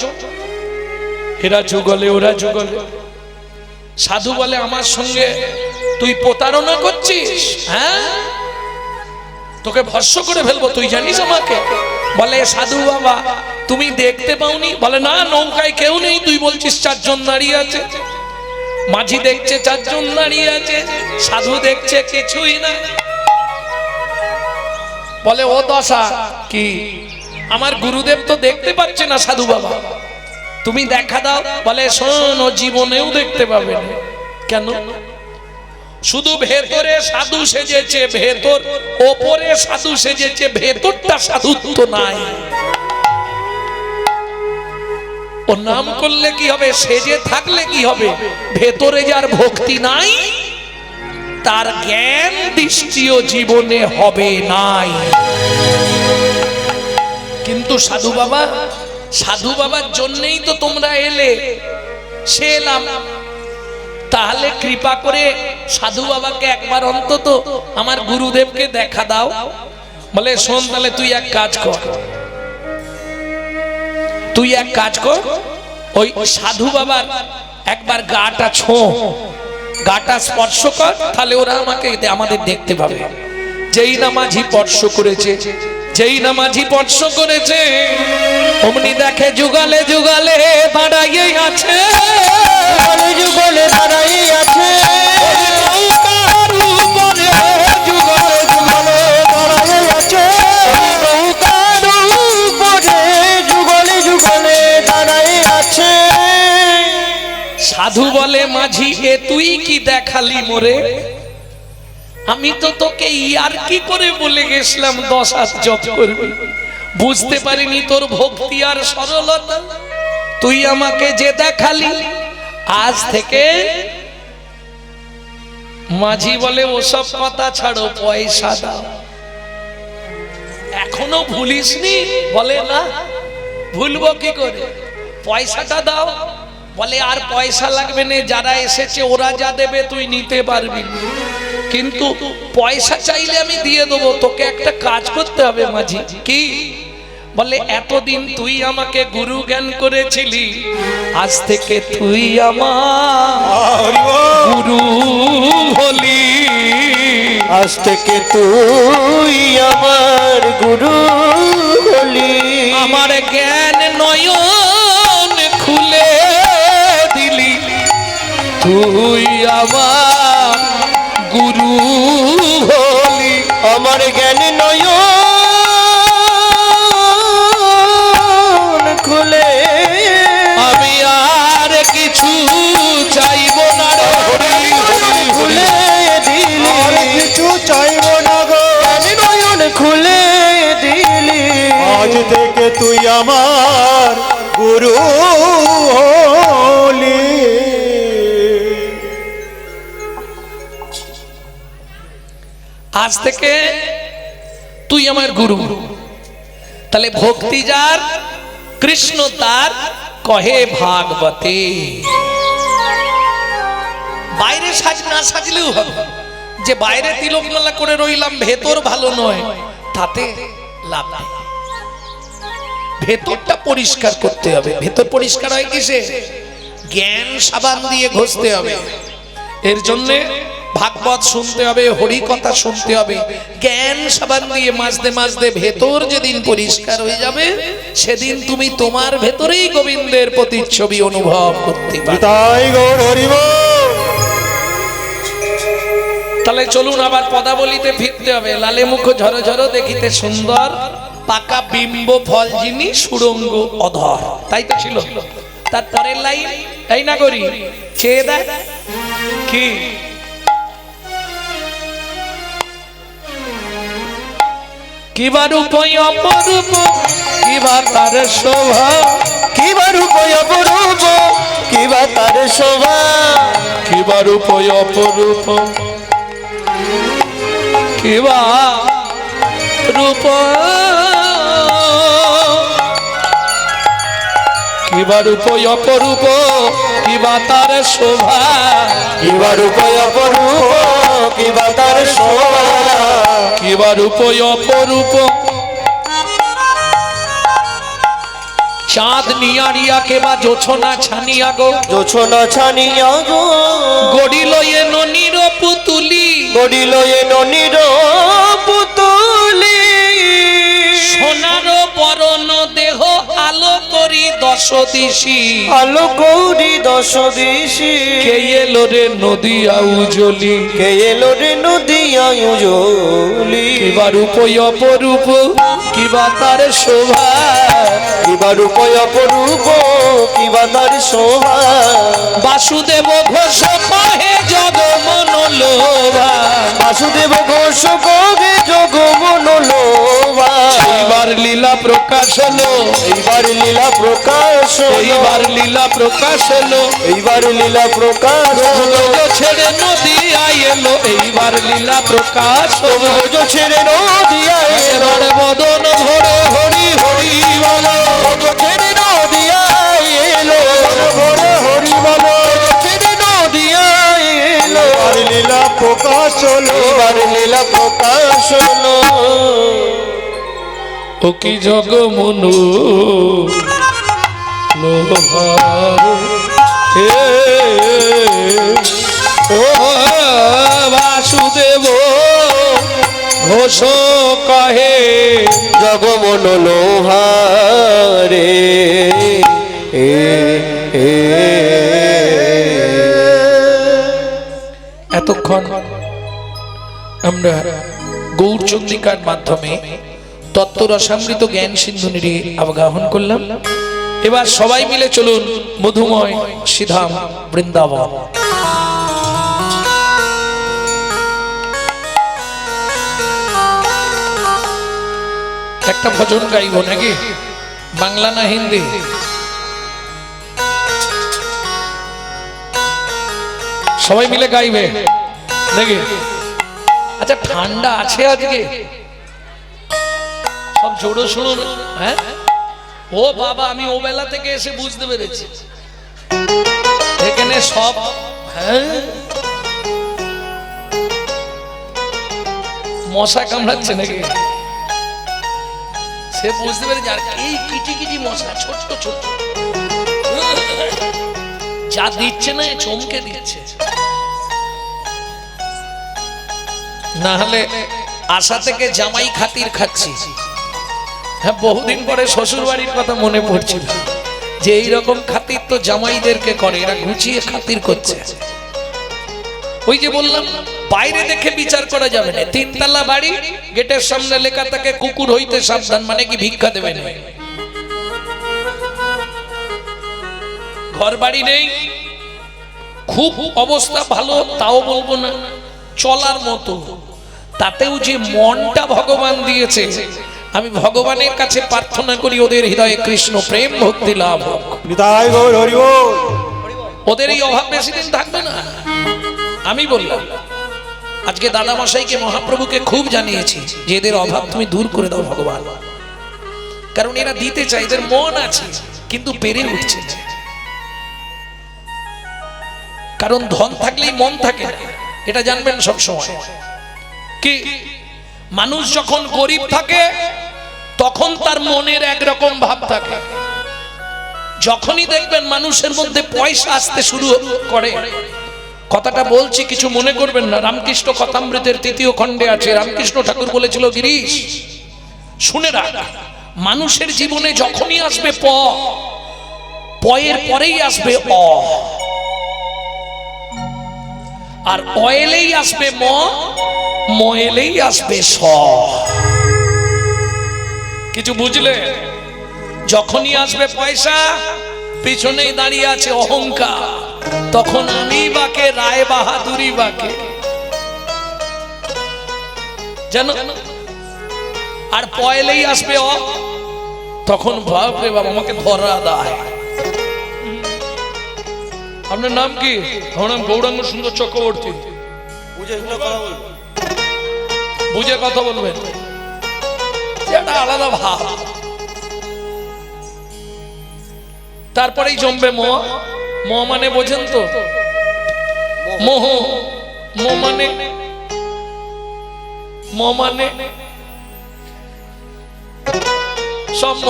এরা যুগলে, ওরা যুগলে। সাধু বলে আমার সঙ্গে তুই প্রতারণা করছিস? হ্যাঁ, তোকে ভস্ম করে ফেলবো, তুই জানিস আমাকে? বলে সাধু বাবা তুমি দেখতে পাওনি? বলে না, নৌকায় কেউ নেই, তুই বলছিস 4 জন দাঁড়িয়ে আছে। মাঝি দেখছে 4 জন দাঁড়িয়ে আছে, সাধু দেখছে কিছুই না। বলে ও দশা কি, আমার গুরুদেব তো দেখতে পাচ্ছে না সাধু বাবা, তুমি দেখা দাও। বলে শোন, ও জীবনেও দেখতে পাবে না। কেন? শুধু ভেতরে সাধু সেজেছে, ভেতর ওপরে সাধু সেজেছে, ভেতরটা সাধুত্ব নাই। ও নাম করলে কি হবে, সেজে থাকলে কি হবে? ভেতরে যার ভক্তি নাই, তার জ্ঞান দৃষ্টিও জীবনে হবে নাই। কিন্তু সাধু বাবা, সাধু বাবার জন্যই তো তোমরা এলে, সে এলাম। তাহলে কৃপা করে সাধু বাবাকে একবার অন্তত আমার গুরুদেবকে দেখা দাও। বলে শোন, তাহলে তুই এক কাজ কর, তুই এক কাজ কর, ওই সাধু বাবার একবার গাটা ছোঁ, গাটা স্পর্শ কর, তাহলে ওরা আমাকে আমাদের দেখতে পাবে। যেই না মাঝি স্পর্শ করেছে, যেই না মাঝি স্পর্শ করেছে, অমনি দেখে যুগলে যুগলে দাঁড়াইয়ে আছে, যুগলে দাঁড়াইয়ে আছে। সাধু বলে মাঝি এ তুই কি দেখালি মোরে? আমি তো তোকে ইয়ার কি করে বলে গেছিলাম 10 হাত জপ করবি, বুঝতে পারিনি তোর ভক্তি আর সরলতা। তুই আমাকে যে দেখালি, আজ থেকে মাঝি বলে ওসব কথা ছাড়ো, পয়সা দাও। এখনো ভুলিসনি? বলে না, ভুলবো কি করে, পয়সাটা দাও। বলে আর পয়সা লাগবে না, যারা এসেছে ওরা যা দেবে তুই নিতে পারবি, কিন্তু পয়সা চাইলে আমি দিয়ে দেবো। তোকে একটা কাজ করতে হবে মাঝি। কি? বলে এতদিন তুই আমাকে গুরু জ্ঞান করেছিলি, আজ থেকে তুই আমার গুরু হলি। আজ থেকে তুই আমার গুরু হলি। আমার জ্ঞান নয়ন খুলে দিলি, তুই আমার গুরু হলি। আমার জ্ঞান নয়ন খুলে আমি আর কিছু চাইব না রে হরি হরি খুলে দিলি। আর কিছু চাইব না গো, জ্ঞান নয়ন খুলে দিলি। আজ থেকে তুই আমার গুরু হলি। আজ থেকে তুই আমার গুরু। তাহলে ভক্তি যার কৃষ্ণ তার কহে ভাগবতে। বাইরে সাজ না সাজলেও হবে, যে বাইরে তিলকমালা করে রইলাম ভেতর ভালো নয়, তাতে লাভ নেই। ভেতরটা পরিষ্কার করতে হবে। ভেতর পরিষ্কার হয় কিসে? জ্ঞান সাবান দিয়ে ঘষতে হবে। এর জন্যে ভাগবত শুনতে হবে, হরি কথা শুনতে হবে, জ্ঞান সাবান দিয়ে মাজতে মাজতে ভেতর যেদিন পরিষ্কার হয়ে যাবে, সেদিন তুমি তোমার ভেতরেই গোবিন্দের প্রতিচ্ছবি অনুভব করতে পারবে। তাই গৌর হরি বল। তাহলে চলুন আবার পদাবলিতে ফিরতে হবে। লালে মুখ ঝরো ঝরো দেখিতে সুন্দর, পাকা বিম্ব ফল যিনি সুরঙ্গ অধর। তাই তো ছিল। তার পরের লাইন এই না করি, চেয়ে দেখ কি কিবা রূপ অপরূপ, কিবা তার শোভা, কিবা রূপ অপরূপ, কিবা তার শোভা। কিবা রূপ অপরূপ, কিবা রূপ, কিবা রূপ অপরূপ, কিবা তার শোভা। কিবা রূপ অপরূপ, কিবা তার শোভা। কিবা রূপ অপরূপ, চাঁদ নিয়ারিয়া কেবা জোছনা ছানিয়া গো, জোছনা ছানিয়া গো, গড়িল এ ননির পুতুলি, গড়িল এ ননির পুতুলি। সোনার বরণ দেহ আলো করি দশ দিশি, আলো গৌরী দশ দিশি। কে এলো রে নদিয়া উজলি, কে এলো রে নদিয়া উজলি। কিবা রূপ অপরূপ, কিবা তার শোভা। কিবা রূপ অপরূপ, কিবা তার শোভা। বাসুদেব ঘোষ কহে জগমন লোভা, বাসুদেব ঘোষ কহে জগমন লোভা। এইবার লীলা প্রকাশ হলো, এইবার লীলা প্রকাশ হলো। এইবার লীলা প্রকাশ হলো, এইবার লীলা প্রকাশ হলো। ব্রজ ছেড়ে নদিয়া এলো, এইবার লীলা প্রকাশ হলো। ব্রজ ছেড়ে নদিয়া এলো। এবার বদন ভরে হরি হরি বলো, ব্রজ ছেড়ে নদিয়া এলো। ভরে হরি বল। ছেড়ে নদিয়া এলো। আর লীলা প্রকাশ হলো। এইবার লীলা প্রকাশ হলো। ও কি জগমনু লোভা হে, ও বাসুদেব ঘোষ কহে জগমন লোহারে এতক্ষণ আমরা গৌরচন্দ্রিকার মাধ্যমে তত্ত্ব রসামৃত জ্ঞান সিন্ধু নিয়ে অবগাহন করলাম। এবার সবাই মিলে চলুন মধুময় সিধাম বৃন্দাবন। একটা ভজন গাইব নাকি, বাংলা না হিন্দি? সবাই মিলে গাইবে নাকি? আচ্ছা ঠান্ডা আছে আজকে? সব জোড়ো শুনুন। হ্যাঁ ও বাবা, আমি ও বেলা থেকে এসে বুঝতে পেরেছি এখানে সব। হ্যাঁ মশা কামড়াচ্ছে নাকি? সে বুঝতে পেরেছে আর এই কিটি কিটি মশলা ছোট্ট ছোট্ট যা দিচ্ছে না চমকে দিচ্ছে, না হলে আশা থেকে জামাই খাতির খাচ্ছি। হ্যাঁ, বহুদিন পরে শ্বশুর বাড়ির কথা মনে পড়ছিল যে এইরকম খাতির তো জামাইদেরকে করে, এরা গুছিয়ে খাতির করছে। ওই যে বললাম বাইরে দেখে বিচার করা যাবে না। তিনতলা বাড়ি, গেটের সামনে লেখা থাকে কুকুর হইতে সাবধান, মানে কি ভিক্ষা দেবে না। ঘর বাড়ি নেই, খুব অবস্থা ভালো তাও বলবো না, চলার মতো, তাতেও যে মনটা ভগবান দিয়েছে, আমি ভগবানের কাছে প্রার্থনা করি ওদের হৃদয়ে কৃষ্ণ প্রেম ভক্তি লাভ হোক। নিতাই গৌর হরি বল। ওদের এই অভাব বেশি দিন থাকবে না। আমি বললাম আজকে দাদা মশাইকে মহাপ্রভুকে খুব জানিয়েছি যে এদের অভাব তুমি দূর করে দাও ভগবান, কারণ এরা দিতে চায়, এদের মন আছে কিন্তু পেরে উঠছে না। কারণ ধন থাকলেই মন থাকে না, এটা জানবেন সব সময়। কি মানুষ যখন গরিব থাকে তখন তার মনের একরকম ভাব থাকে, যখনই দেখবেন মানুষের মধ্যে পয়সা আসতে শুরু করে, কথাটা বলছি কিছু মনে করবেন না, রামকৃষ্ণ কথামৃতের ৩য় খণ্ডে আছে। রামকৃষ্ণ ঠাকুর বলেছিল, গিরিশ শুনে রাখ, মানুষের জীবনে যখনই আসবে পয়ের পরেই আসবে অ, আর অয়েলেই আসবে ম এলেই আসবে স। কিছু বুঝলে? যখনই আসবে পয়সা, পিছনেই দাঁড়িয়ে আছে অহংকার, তখন আমি বাকে রায় বাহাদুরি বাকে, জানো। আর পয়লেই আসবে অ, তখন বাপরে বাবা আমাকে ধরা দেয়। আপনার নাম কি? আমার নাম গৌরাঙ্গ সুন্দর চক্রবর্তী। বুঝে কথা বলবেন, সেটা আলাদা ভাব। তারপরেই জমবে ম। ম মানে বোঝেন তো? মোহ। ম মানে সব ম।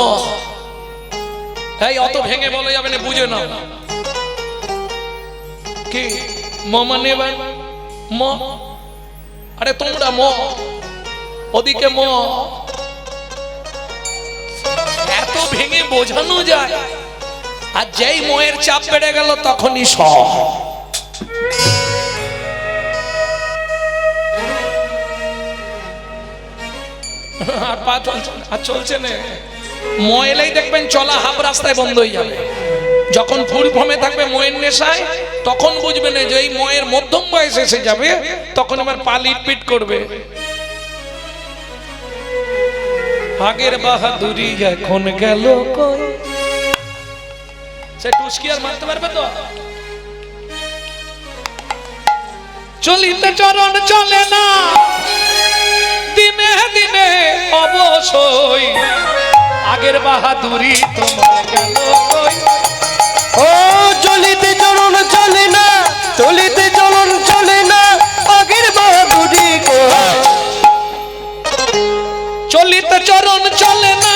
এই অত ভেঙে বলা যাবে না, বুঝে নাও কি ম মানে। ম, আরে তোমরা ম, ওদিকে ম, এত ভেঙে বোঝানো যায়। আর যেই ময়ের চাপ বেড়ে গেল তখনই স। আর পা চলছে আর চলছে না, ম এলেই দেখবেন চলা হাফ রাস্তায় বন্ধ হয়ে যাবে। যখন ফুল ফমে থাকবে ময়ের নেশায়, তখন বুঝবেন যে এই ময়ের মধ্যম বয়স এসে যাবে, তখন আবার পা লিটপিট করবে। আগের বাহাদুরি এখন গেল কই, সে টুসকি আর মারতে পারবে তো? চলিতে চরণ চলে না, দিনে দিনে অবশ্যই, আগের বাহাদুরি তোমার গেল কই। ও চলিতে চরণ চলে না, চলিতে চরণ চলে না, আগের বাহাদুরি কই। চলিতে চরণ চলে না,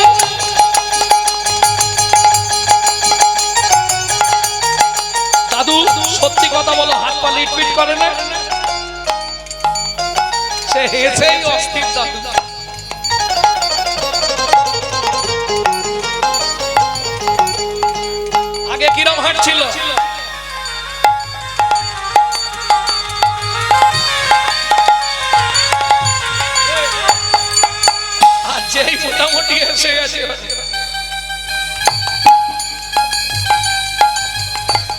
দাদু সত্যি কথা বলো, হাত পা লিটপিট করে না? সে হেসেই অস্থির দাদু। আগে কিরম হাট ছিল? আর যেই মোটামুটি এসে গেছে,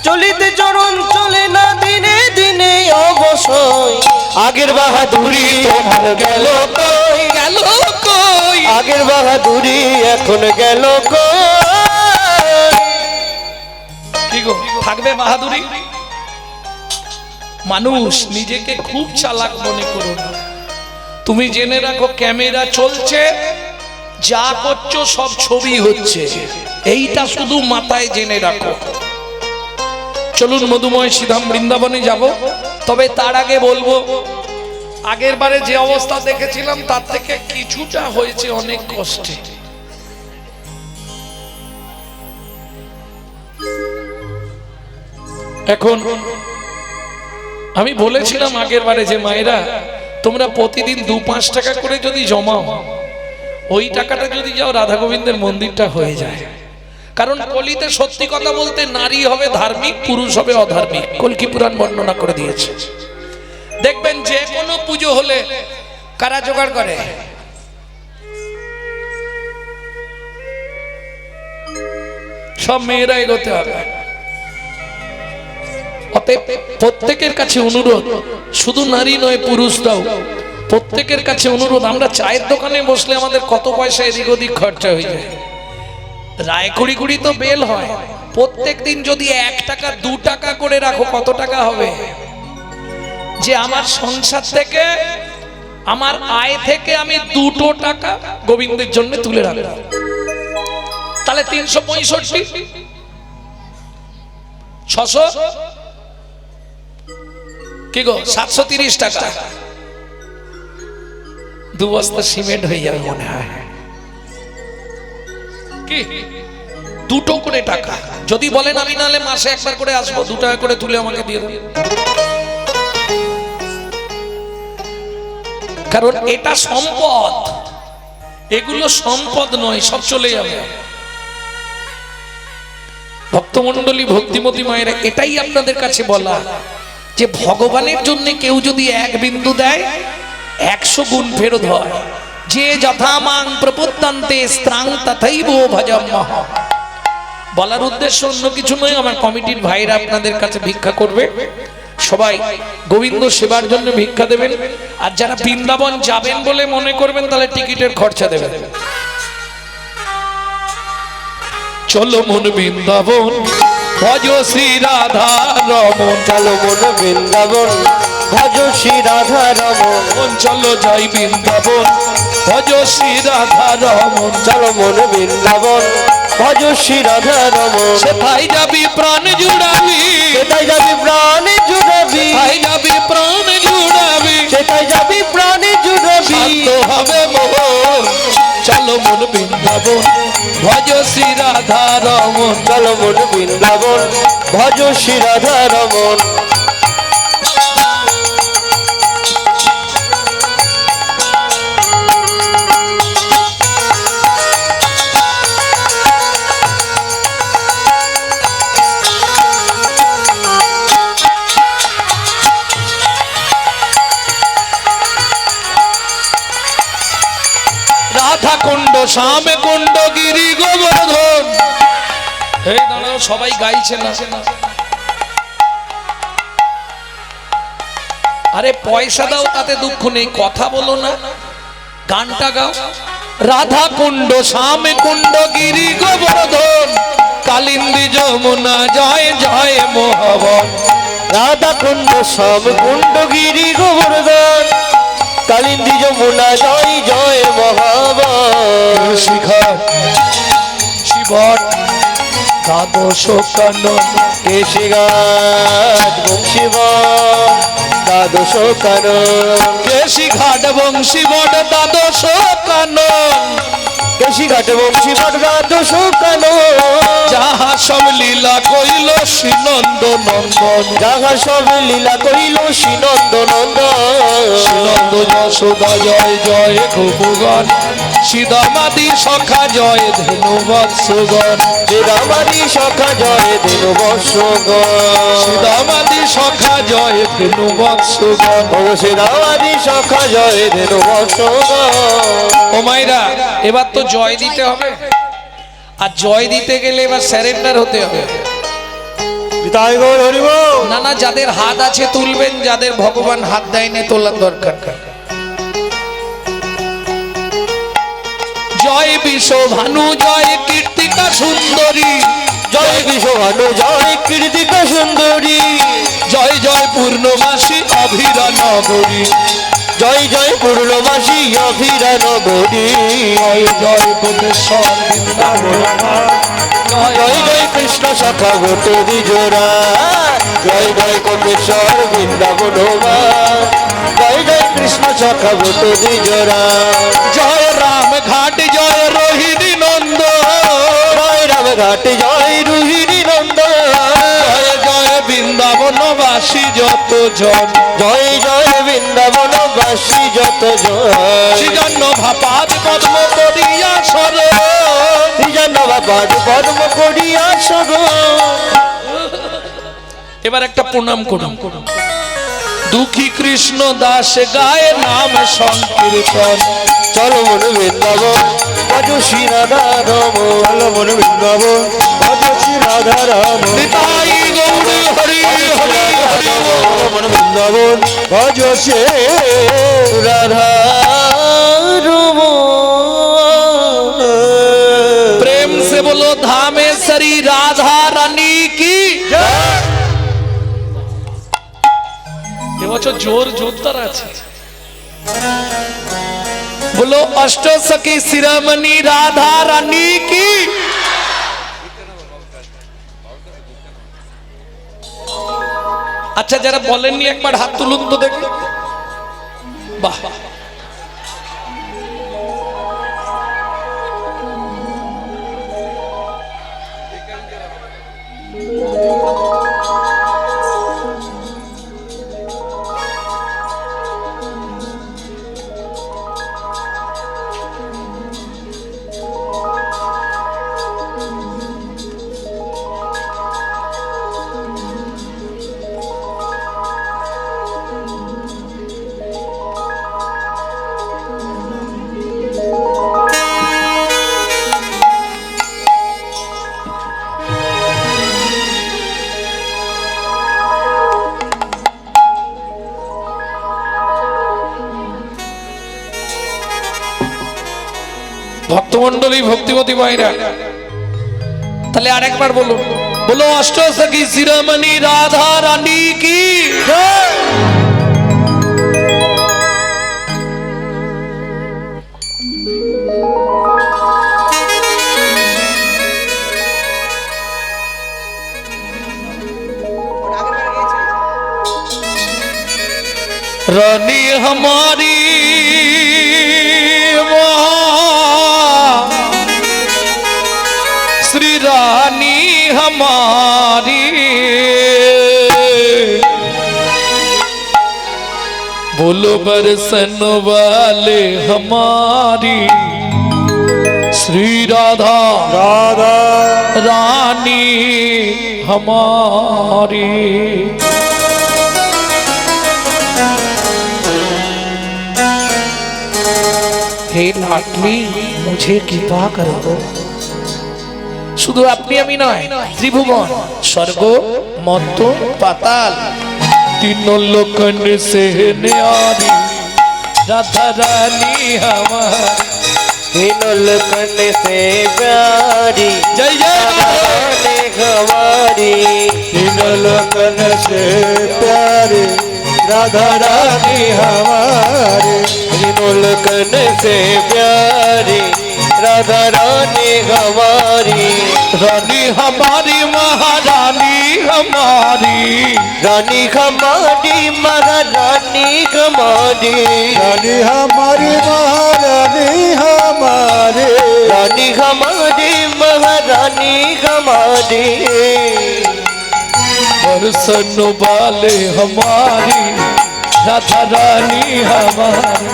চলিতে চরণ চলে না, দিনে দিনে অবশ্যই, আগের বাহাদুরি এখন গেল কই। গেল কই? আগের বাহাদুরি এখন গেল কই। কি গো, থাকবে বাহাদুরি? মানুষ নিজেকে খুব চালাক মনে করো না। তুমি জেনে রাখো ক্যামেরা চলছে, যা করছো সব ছবি হচ্ছে, এইটা শুধু মাথায় জেনে রাখো। চলুন মধুময় শ্রীধাম বৃন্দাবনে যাব, তবে তার আগে বলবো, আগের বারে যে অবস্থা দেখেছিলাম তার থেকে কিছুটা হয়েছে অনেক কষ্টে। এখন আমি বলেছিলাম আগের বারে যে মায়েরা তোমরা প্রতিদিন 2-5 টাকা করে যদি জমাও, ওই টাকাটা যদি যাও রাধা গোবিন্দের মন্দিরটা হয়ে যায়। কারণ কলিতে সত্যি কথা বলতে নারী হবে ধার্মিক, পুরুষ হবে অধার্মিক, কল্কি পুরাণ বর্ণনা করে দিয়েছে। দেখবেন যে কোনো পুজো হলে কারা জোগাড় করে? সব মেয়েরা এগোতে হবে। অতএব প্রত্যেকের কাছে অনুরোধ, শুধু নারী নয় পুরুষরাও, প্রত্যেকের কাছে অনুরোধ, আমরা চায়ের দোকানে বসলে আমাদের কত পয়সা এদিক ওদিক খরচা হয়ে যায়। রায় কুড়ি কুড়ি তো বেল হয়, প্রত্যেক দিন যদি 1 টাকা 2 টাকা করে রাখো কত টাকা হবে? যে আমার সংসার থেকে, আমার আয় থেকে আমি 2 টাকা গোবিন্দের জন্য তুলে রাখলাম, তাহলে 365, 600 কি গো 730 টাকা, 2 বস্তা সিমেন্ট হয়ে যাবে মনে হয়। কি 2 করে টাকা যদি বলেন, আমি নালে মাসে একবার করে আসবো, 2 টাকা করে তুলে আমাকে দিয়ে দেবেন। কারণ এটা সম্পদ, এগুলো সম্পদ নয়, সব চলে যাবে। ভক্তমণ্ডলী, ভক্তিমতী মায়েরা, এটাই আপনাদের কাছে বলা যে ভগবানের জন্য কেউ যদি 1 বিন্দু দেয় 100 গুণ ফেরত হয়। যে যথামাং প্রপত্তান্তে স্ত্রাং তথৈব ভজম্মহ। বলার উদ্দেশ্য অন্য কিছু নয়, আমার কমিটির ভাইরা আপনাদের কাছে ভিক্ষা করবে, সবাই গোবিন্দ সেবার জন্য ভিক্ষা দেবেন। আর যারা বৃন্দাবন যাবেন বলে মনে করবেন তাহলে টিকিটের খরচা দেবেন। চলো মন বৃন্দাবন ভজ শ্রী রাধা রমন, চলো মন বৃন্দাবন ভজ শ্রী রাধা রমন, চলো যাই বৃন্দাবন ভজ শ্রী রাধা রমন, চলো মন বৃন্দাবন ভজ শ্রী রাধা রমন। সেথায় যাবি প্রাণ জুড়াবি, সেটাই যাবি প্রাণে জুড়াবি, সেথায় যাবি প্রাণ জুড়াবি, সেটাই যাবি প্রাণে জুড়াবি, শান্ত হবে মন। চলো মন বৃন্দাবন ভজ শ্রী রাধা রমন, চলো মন বৃন্দাবন ভজ শ্রী রাধা রমন। রাধা কুণ্ড শ্যামে কুণ্ড গিরি গোবর্ধন। এই দাঁড়াও, সবাই গাইছে না? আরে পয়সা দাও তাতে দুঃখ নেই, কথা বলো না, গানটা গাও। রাধা কুণ্ড শ্যামে কুণ্ড গিরি গোবর্ধন, কালিন্দী যমুনা জয় জয় মোহবন। রাধা কুণ্ড শ্যাম কুণ্ড গিরি গোবর্ধন, কালিন্দী যমুনা জয় জয় মহাবন। শিখর শিবট দ্বাদশ কানন, কেশিঘাট বংশীবন দ্বাদশ কানন, কেশি ঘাট বংশীবট দ্বাদশ কানন, কেশিঘাট বংশীবন দ্বাদশ কানন। যাহা সব লীলা কইল শ্রীনন্দ নন্দন, যাহা সব লীলা করিল শ্রীনন্দ নন্দন। শ্রীনন্দ যশোদা জয় জয় গোপগণ, শ্রীদামাদি সখা জয় ধেনু বৎসগণ, শ্রীরামাদি সখা জয় ধেনু বৎসগণ, শ্রীদামাদি সখা জয় ধেনু বৎসগণ। শ্রীরামাদি সখা জয় ধেনু বৎসগণ। ও মাইরা, এবার তো জয় দিতে হবে, আর জয় দিতে গেলে এবার স্যারেন্ডার হতে হবে। বিদায় গৌর হরি বল। না না, যাদের হাত আছে তুলবেন, যাদের ভগবান হাত দেয়নি তোলার দরকার। জয় বিশ্বভানু জয় কীর্তিকা সুন্দরী, জয় বিশ্বভানু জয় কীর্তিকা সুন্দরী, জয় জয় পূর্ণমাসী অভিরা নগরী, জয় জয় পূর্ণমাসী অভিরা নগরী, জয় জয় কোটেশ্বর বৃন্দাবন, জয় জয় কৃষ্ণ শাখা গোটরি জোড়া, জয় জয় কোটেশ্বর বৃন্দাবন, জয় জয় কৃষ্ণ শাখা গোটরি জোড়া। জয় রাম ঘাট জয় রোহিণী নন্দ, জয় রাম ঘাট জয় রোহিণী নন্দ, জয় জয় বৃন্দা বাসী যত জন, জয় জয় বৃন্দাবন বাসী যত জন, শ্রীজন্য ভাপাদ পদ্ম করিয়া স্মরণ। শ্রীজন বাবার কর্ম করিয়া সরণ। এবার একটা প্রণাম করুন। দুঃখী কৃষ্ণ দাস গায়ে নাম সংকীর্তন, চলো মন বৃন্দাবন ভজ শ্রী রাধা রম, চলো মন বৃন্দাবন ভজ শ্রী রাধা রাম, নিতাই গৌর হরি হরি হরি বল। চলো মন বৃন্দাবন ভজ শ্রী রাধা রম। प्रेम से बोलो धामेश्वरी राधा रानी की। এবছর জোর জোরদার আছে। बोलो अष्ट सखी शिरोमणि राधा रानी की। আচ্ছা যারা বলেননি একবার হাত তুলুন তো দেখি। বাহ, ভক্তমন্ডলী ভক্তিমতী মায়েরা, তাহলে আরেকবার বলুন, বলো অষ্ট সখী শিরোমণি রাধা রানী কি। रानी हमारी श्री रानी हमारी, बोलो बरसन वाले हमारी श्री राधा राधा रानी हमारी। हे लाडली मुझे कृपा करो। শুধু আপনি আমি নয়, ত্রিভুবন স্বর্গ মর্ত পাতাল तीन लोकन से न्यारी राधा रानी हमारी, तीनों लोकन से प्यारी जय जय रानी हमारी, तीनों लोकन से प्यारे राधा रानी हमारे, तीनों लोकन से प्यारी राधा रानी हमारी, रानी हमारी महारानी हमारी, रानी हमारी महारानी हमारी, रानी हमारी महारानी हमारे, रानी हमारी महारानी हमारी, बरसन वाले हमारी राधा रानी हमारी,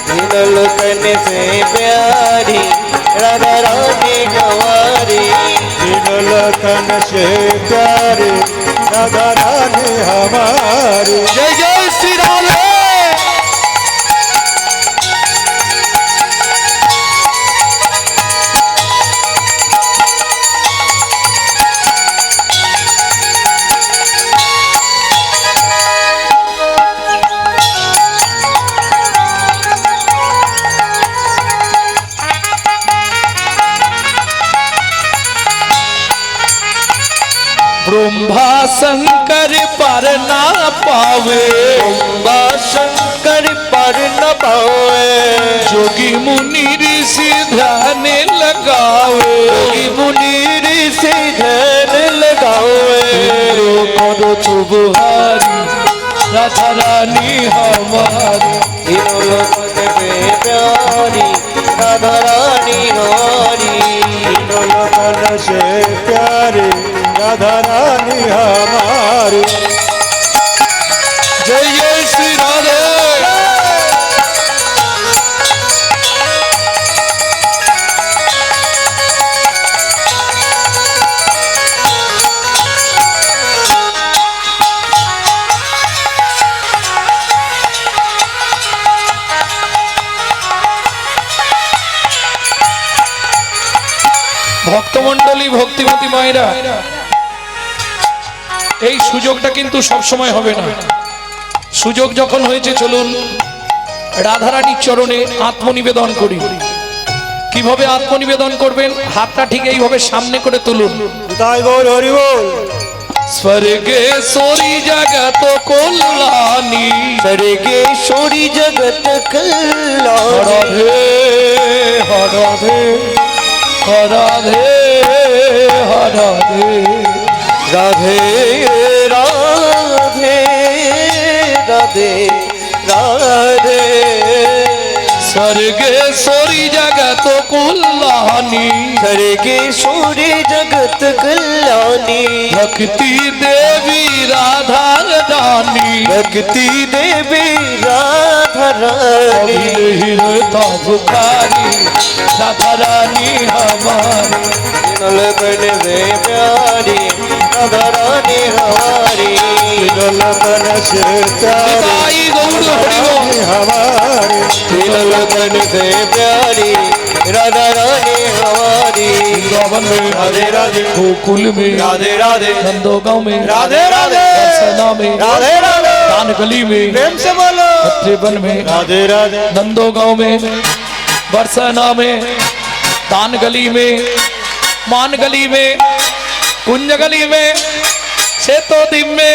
तीनों लोकन से प्यारी राधा रानी हमारी, तीनों लोकन से प्यारे राधा रानी हमारे। जय जय श्री राधे। ब्रह्मा शंकर पर ना पावे, ब्रह्मा शंकर पर न पावे, जोगी मुनि ऋषि ध्यान लगावे, योगी मुनि ऋषि ध्यान लगावे, करो तुबहारी राधा रानी हमारी, तीनों लोकन से प्यारी राधा रानी हमारी, तीनों लोकन से प्यारे राधा रानी हमारे। ভক্তমণ্ডলী ভক্তিমতী মায়েরা, এই সুযোগটা কিন্তু সব সময় হবে না। সুযোগ যখন হয়েছে চলুন রাধারানীর চরণে আত্মনিবেদন করি। কিভাবে আত্মনিবেদন করবেন? হাতটা ঠিক এইভাবে সামনে করে তুলুন। তাই বল হরি বল। স্বর্গেশ্বরী জগত কল্যাণী, স্বর্গেশ্বরী জগত কল্যাণী, হরে হরে হরে রাধে রাধে রাধে রাধে। স্বর্গেশ্বরী জগত কল্যাণী, স্বর্গেশ্বরী জগত কল্যাণী, ভক্তি দেবী রাধা রানী, ভক্তি দেবী রাধা রানী, হৃদয় পুকারি রাধা রানী हमारी, लगन से प्यारी राधा रानी हमारी, लगन से निताई गौर हरि बोल। हमारे लगन से प्यारी राधा रानी हमारी। वृंदावन में राधे राधे गोकुल में राधे राधे नंदोगांव में राधे राधे सना में राधे राधे दान गली में प्रेम से बोलो त्रिवन में राधे राधे नंदोगांव में बरसाना में दान गली में मान गली में कुंज गली में सेतोदीप में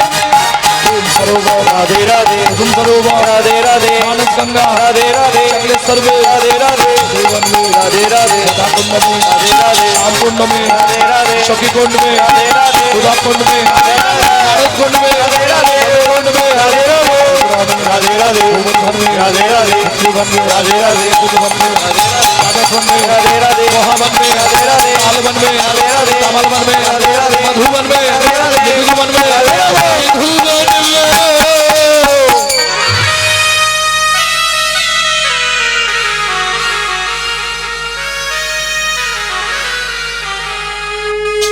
सरोवर राधे राधे कुसुम सरोवर राधे राधे मानस गंगा राधे राधे चकलेश्वर में राधे राधे देवन में राधे राधे राधा कुंड में राधे राधे राम कुंड में राधे राधे सखी कुंड में राधे राधे सुधा कुंड में भारत कुंड में राधे राधे कुंड में राधे राधे राधे राधे राधे त्रिभुवन में राधे राधे कुंजवन में राधा कुंड में राधे राधे मोहावन में राधे राधे तालवन में राधे राधे कमलवन में राधे राधे मधुवन में राधे मधुवन में राधे राधे मधुवन में।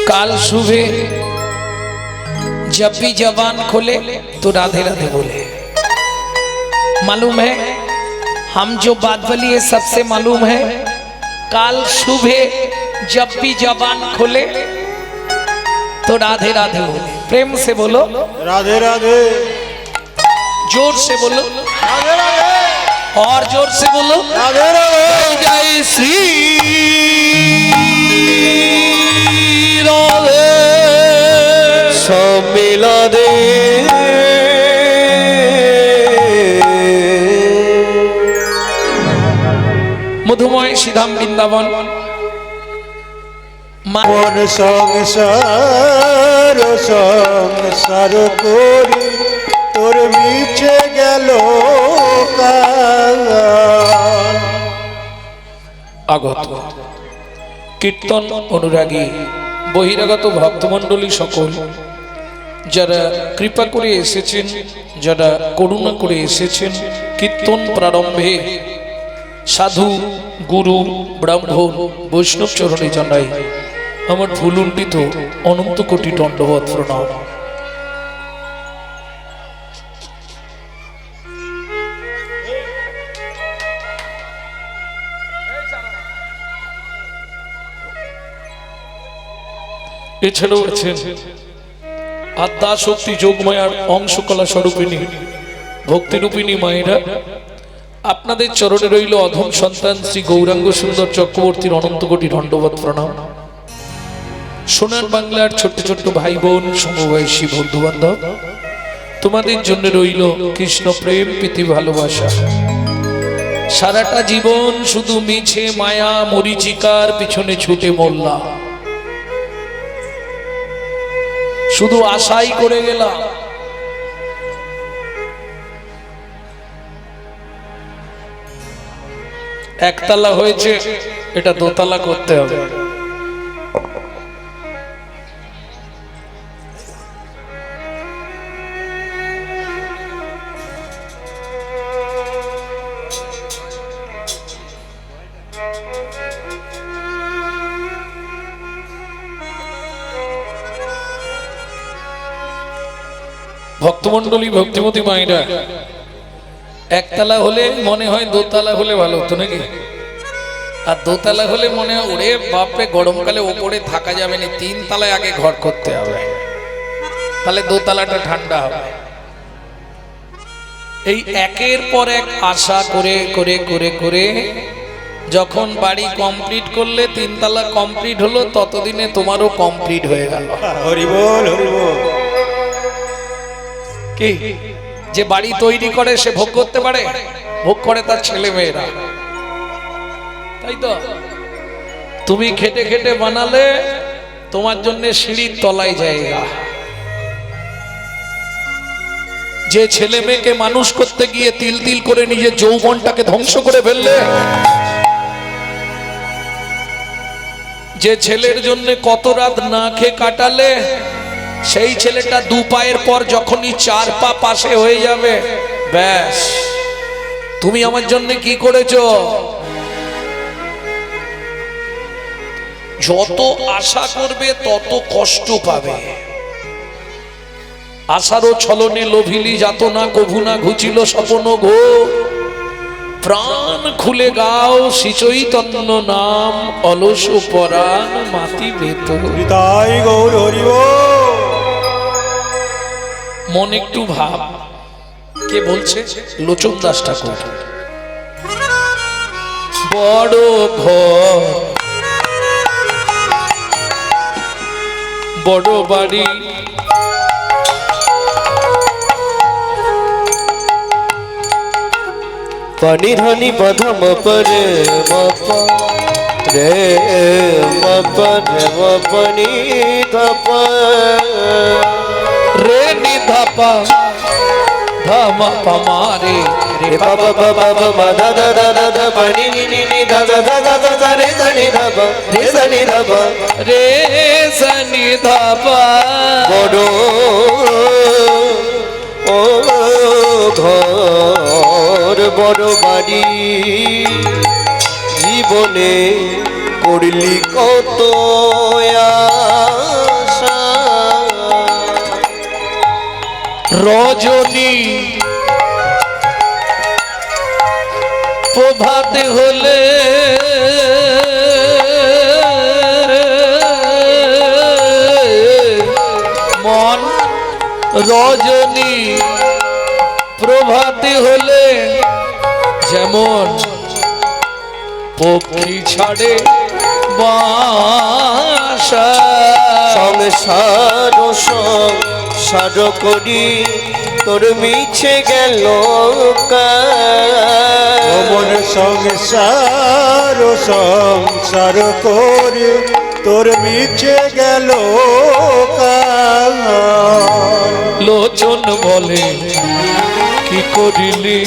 काल सुबह जब भी जबान खोले तो राधे राधे बोले। मालूम है हम जो बात बोली है सबसे मालूम है। काल सुबह जब भी जबान खोले तो राधे राधे बोले। प्रेम से बोलो, राधे राधे जोर से बोलो, राधे राधे और जोर से बोलो। राधे राधे जय श्री राधे। सब मिला दे मधुमय श्रीधाम वृंदावन মন সংসার সংসার করি তোর মিছে গেল কাল আগত কীর্তন অনুরাগী বহিরাগত ভক্তমণ্ডলী সকল যারা কৃপা করে এসেছেন, যারা করুণা করে এসেছেন, কীর্তন প্রারম্ভে সাধু গুরু ব্রাহ্মণ বৈষ্ণব চরণে জানাই আমার ভুলুণ্ঠিত অনন্ত কোটি দণ্ডবত প্রণাম। এছাড়াও আছেন আদ্যা শক্তি যোগমায়ার অংশকলা স্বরূপিণী ভক্তিরূপিণী মায়েরা। আপনাদের চরণে রইল অধম সন্তান শ্রী গৌরাঙ্গ সুন্দর চক্রবর্তীর অনন্ত কোটি দণ্ডবত প্রণাম। সোনার বাংলার ছোট্ট ছোট্ট ভাই বোন সমবয়সী বন্ধু বান্ধব, তোমাদের জন্য রইল কৃষ্ণ প্রেম প্রীতি ভালোবাসা। সারাটা জীবন শুধু মিছে মায়া মরিচিকার পিছনে ছুটে মরলাম, শুধু আশাই করে গেলাম। একতলা হয়েছে, এটা দোতলা করতে হবে। ভক্তমণ্ডলী ভক্তিমতী মায়েরা, একতলা হলে মনে হয় দোতলা হলে ভালো হতো নাকি? আর দোতলা হলে মনে হয় ওরে বাপরে গরমকালে ওপরে থাকা যাবে না, 3 তলায় আগে ঘর করতে হবে, তাহলে দোতলাটা ঠান্ডা হবে। এই একের পর এক আশা করে করে করে করে যখন বাড়ি কমপ্লিট করলে, 3 তলা কমপ্লিট হলো, ততদিনে তোমারও কমপ্লিট হয়ে গেল। হরি বল হরি বল। কি যে বাড়ি তৈরি করে সে ভোগ করতে পারে? ভোগ করে তার ছেলে মেয়েরা, তাই তো? তুমি খেটে খেটে বানালে, তোমার জন্য সিঁড়ির তলায় জায়গা। যে ছেলে মেয়েকে মানুষ করতে গিয়ে তিল তিল করে নিজের যৌবনটাকে ধ্বংস করে ফেললে, যে ছেলের জন্য কত রাত না খেয়ে কাটালে, সেই ছেলেটা 2 পায়ের পর যখনই 4 পা পাশে হয়ে যাবে, ব্যাস তুমি আমার জন্য কি করেছো? যত আশা করবে তত কষ্ট পাবে। আশারও ছলনে লোভিলি যাতনা, কভু না ঘুচিল স্বপন গো, প্রাণ খুলে গাও শ্রী চৈতন্য নাম, অলস পরাণ মাতি বেত। তাই গৌর হরি বল। মন একটু ভাব, কে বলছে? লোচন দাস ঠাকুর। বড় ঘর বড় বাড়ি, পানি ধ্বনি পধম পরে মপা রে মপরে মপনি ধপ রে নিধাপা ধামা পামারে রে বাবা বাবা বাবা দাদা দাদা দা পানি নি নি নি দাদা দাদা দাদা রে ধনি ধপ রে ধনি ধপ রে সনি ধাপা। বড় ও ঘর বড় বাড়ি, জীবনে করলি কত আশা, রজনী প্রভাতে হলে মন, রজনী প্রভাতে হলে যেমন পক্ষী ছাড়ে বাসা, সংসার সংসার করি তোর মিছে গেল মন সংসার সংসার করে তোর মিছে গেল কাল। লোচন বলে কি করিলি,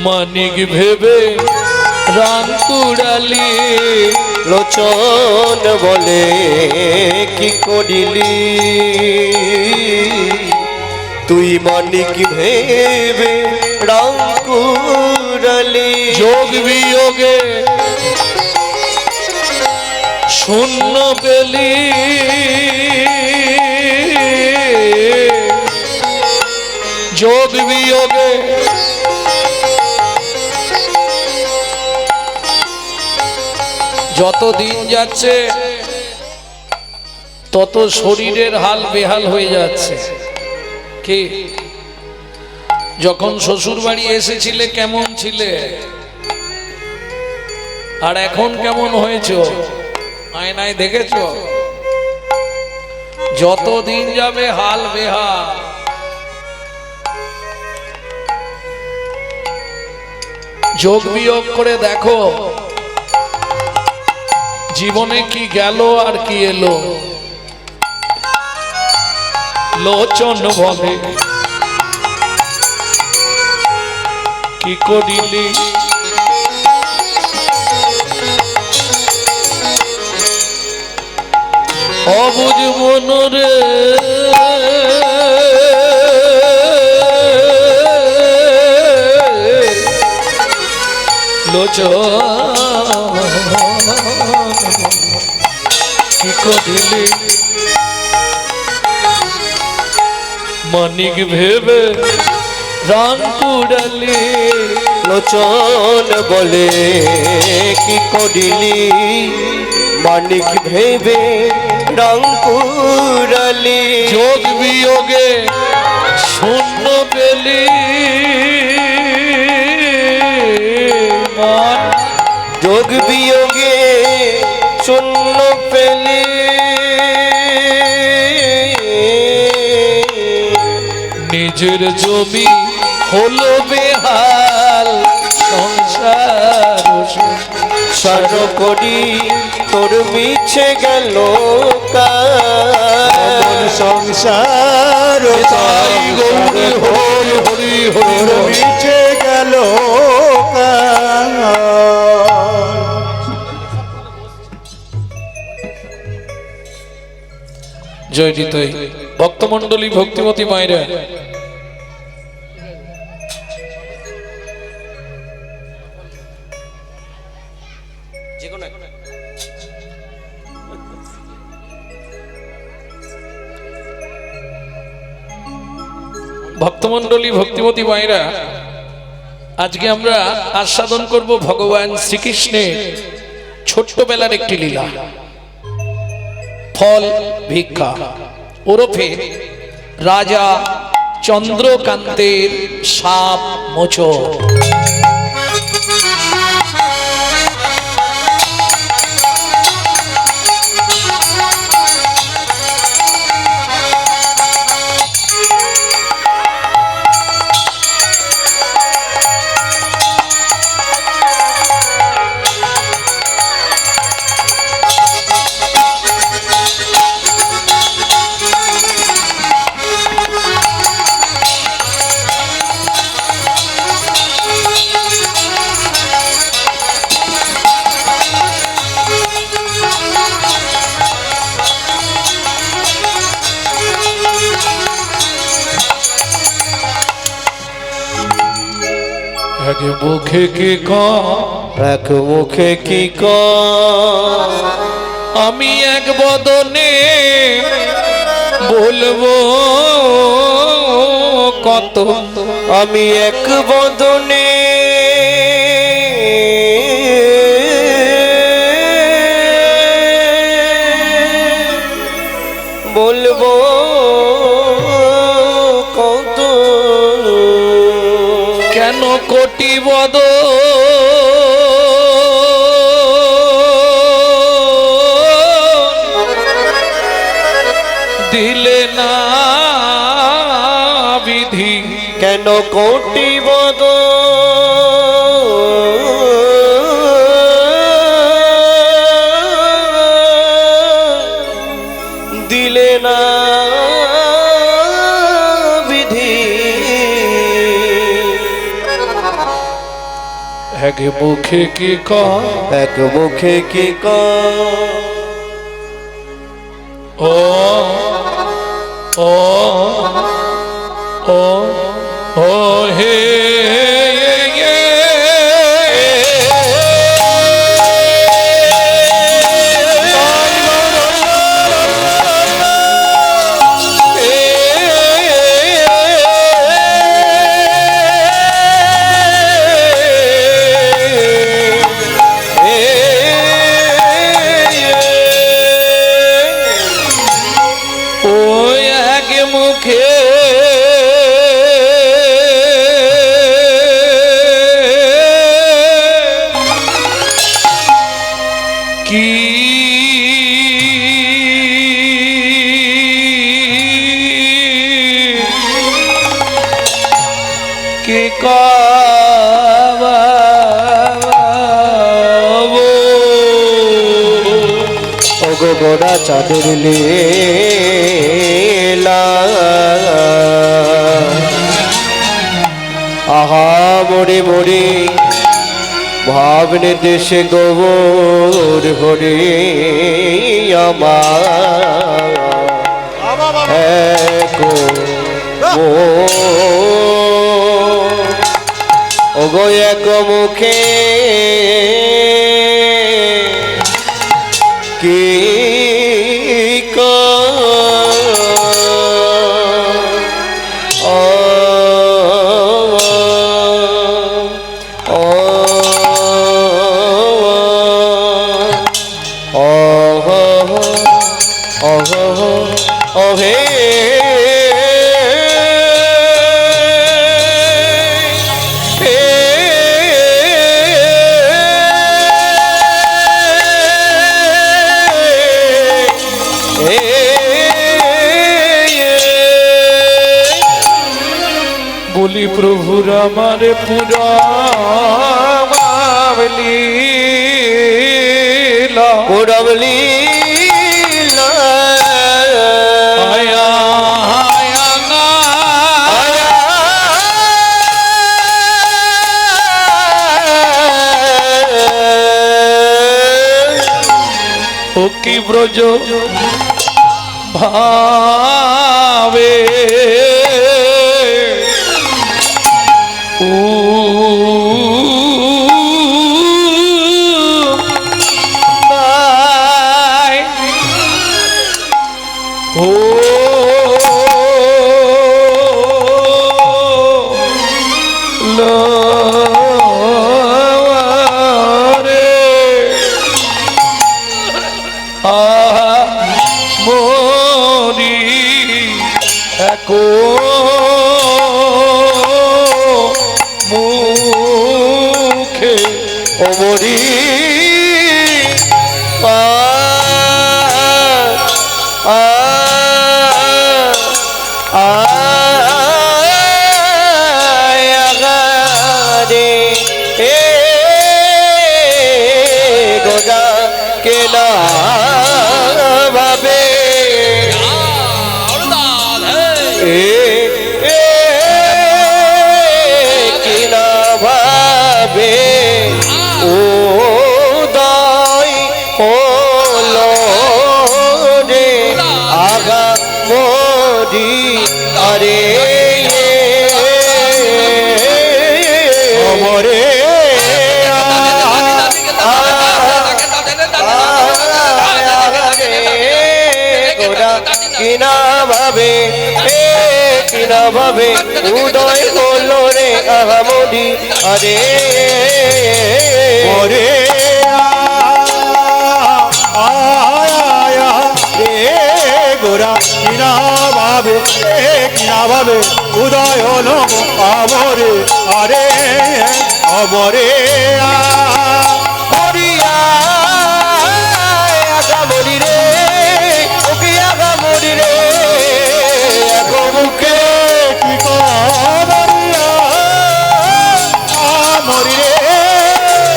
মানিক ভেবে রাম কুড়ালি। লোচন বলে কি করিলি, তুই মানিক ভেবে রাম কুড়ালি। যোগ বিয়োগে শূন্য পেলি, যোগ বিয়োগে যত দিন যাচ্ছে তত শরীরের হাল বেহাল হয়ে যাচ্ছে। কি যখন শ্বশুর বাড়ি এসেছিলে কেমন ছিলে, আর এখন কেমন হয়েছো? আয়নায় দেখেছো? যত দিন যাবে হাল বেহাল। যোগ বিয়োগ করে দেখো জীবনে কি গেল আর কি এলো। লোচন বলে কি করিলি, অবুঝ মনরে লোচন কি করিলি, মানিক ভেবে রং কুড়ালি লোচন বলে কি করিলি মানিক ভেবে রং কুড়ালি যোগ বিয়োগে শূন্য পেলি মান যোগ বিয়োগে শূন্য পেলি নিজের জমি হলো বেহাল সংসার সার করি তোর মিছে গেল মন সংসার তাই গৌরী হরি হরি হরি হরি। মিছে গেল জয় নিতাই ভক্তমণ্ডলী ভক্তিমতী মায়েরা ভক্তমণ্ডলী ভক্তিমতী মায়েরা আজকে আমরা আস্বাদন করব ভগবান শ্রীকৃষ্ণের ছোট্টবেলার একটি লীলা ফল ভিক্ষা ওরফে রাজা চন্দ্রকান্তের সাপ মোচড়। এক মুখে কি এক মুখে কি আমি এক বদনে বলবো কত আমি এক বদনে বলবো কত কেন কোটি বদ দিলে না বিধি কেন কোটি বদ দিলে না বিধি এক মুখে কি এক মুখে কি ও ও ও ও হে মুখে কি কি ওগো গোড়া চাঁদের লীলা আহা মরে মরে ভাবনে দেশে গোবর হরে আমার ওগো এক মুখে কি ওহে বলি প্রভুর আমার পুরা লীলা পুরবলি আয়া আয়া না ও কি ব্রজ ভাবে মরি একো মুখে ওমরি গোদা কেলা ভাবে কিনা ভাবে ও দাই হলো রে আগা মোদি আরে অমরে কিনা ভাবে কিনা ভাবে উদয় হলো রে আহামদি আরে ওরে আয়া রে গোরা কিনা ভাবে উদয় হলো আমরে আরে অমরে মরিয়া আগামরি রে ওকে আগামরি রে মুখে কি করিয়া আমরি রে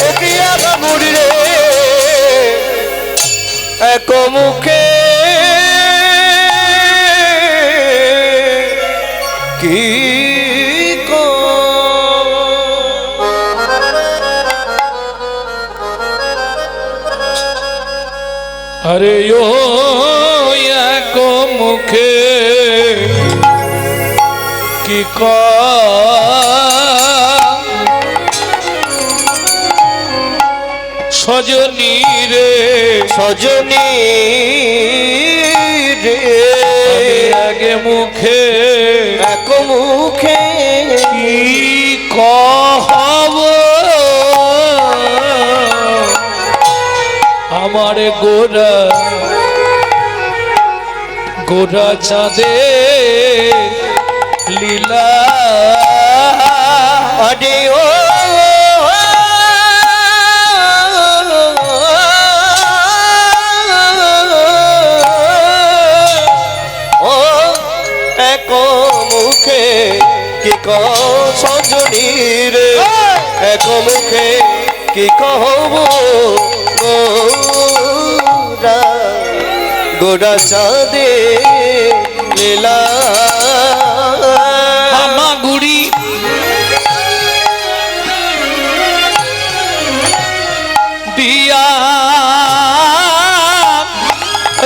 ওকে আগামরি রে এক মুখে কি আরে ও এক মুখে কি সজনী রে সজনী রে আগে মুখে এক মুখে কি কহব আমার গোরা গোরা চাঁদে লীলা আরে ও এক মুখে কি সজনী রে এক মুখে কি কহব গোরা চাঁদে লীলা হামাগুড়ি দিয়া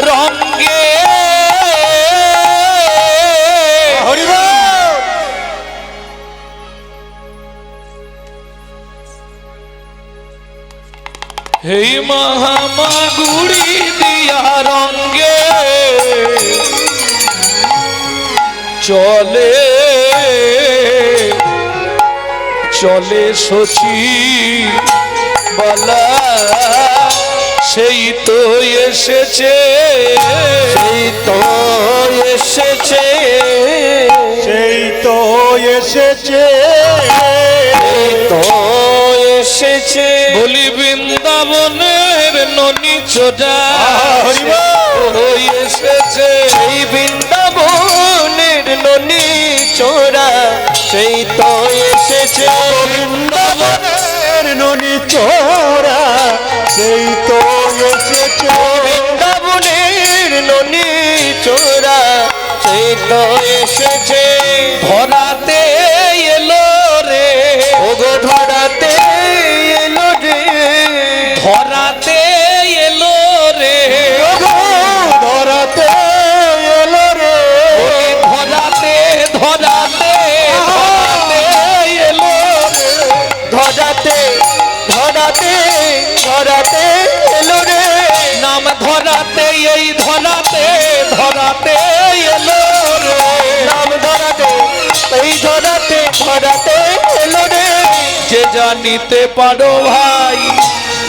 রঙ্গে হেই মাহামাগুড়ি দিয়া রঙ্গে চলে চলে সচি বলা সেই তো এসেছে সেই চোরা এসেছে সেই বৃন্দাবনের ননি চোরা সেই তো এসেছে বৃন্দাবনের ননি চোরা সেই তো এসেছে বৃন্দাবনের ননি চোরা সেই তো এসেছে ধরাতে এলো রে ওগো ধরাতে এলো রে ধরাতে এলো রে ধরাতে এলো রে ধরাতে ধরাতে ধরাতে এলো রে ধরাতে ধরাতে ধরাতে এলো রে নাম ধরাতে এই ধরাতে ধরাতে এলো রে নাম ধরাতে এই ধরাতে ধরাতে এলো রে যে জানিতে পারো ভাই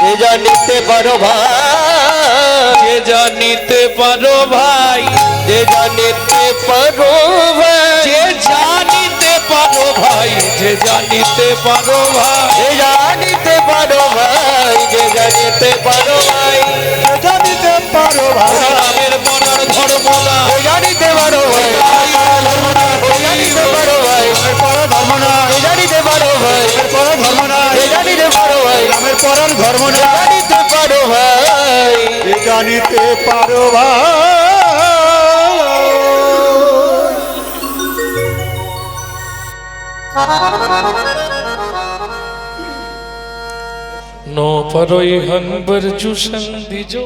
যে জানিতে পারো ভাই যে জানিতে পারো ভাই যে জানিতে পারো ভাই যে জানিতে পারো ভাই যে জানিতে পারো ভাই যে জানিতে পারো ভাই যে জানিতে পারো ভাই জানিতে পারো ভাই রামের মনার ধর্ম না যে জানিতে পারো ভাই যে জানিতে পারো ভাই পর ধর্ম না যে জানিতে পারো ভাই পর ধর্ম না যে জানিতে পারো ভাই রামের পরম ধর্ম না জানিতে পারো ভাই জানিতে পারো ভাই नो परोई हंबर जुशन दिजो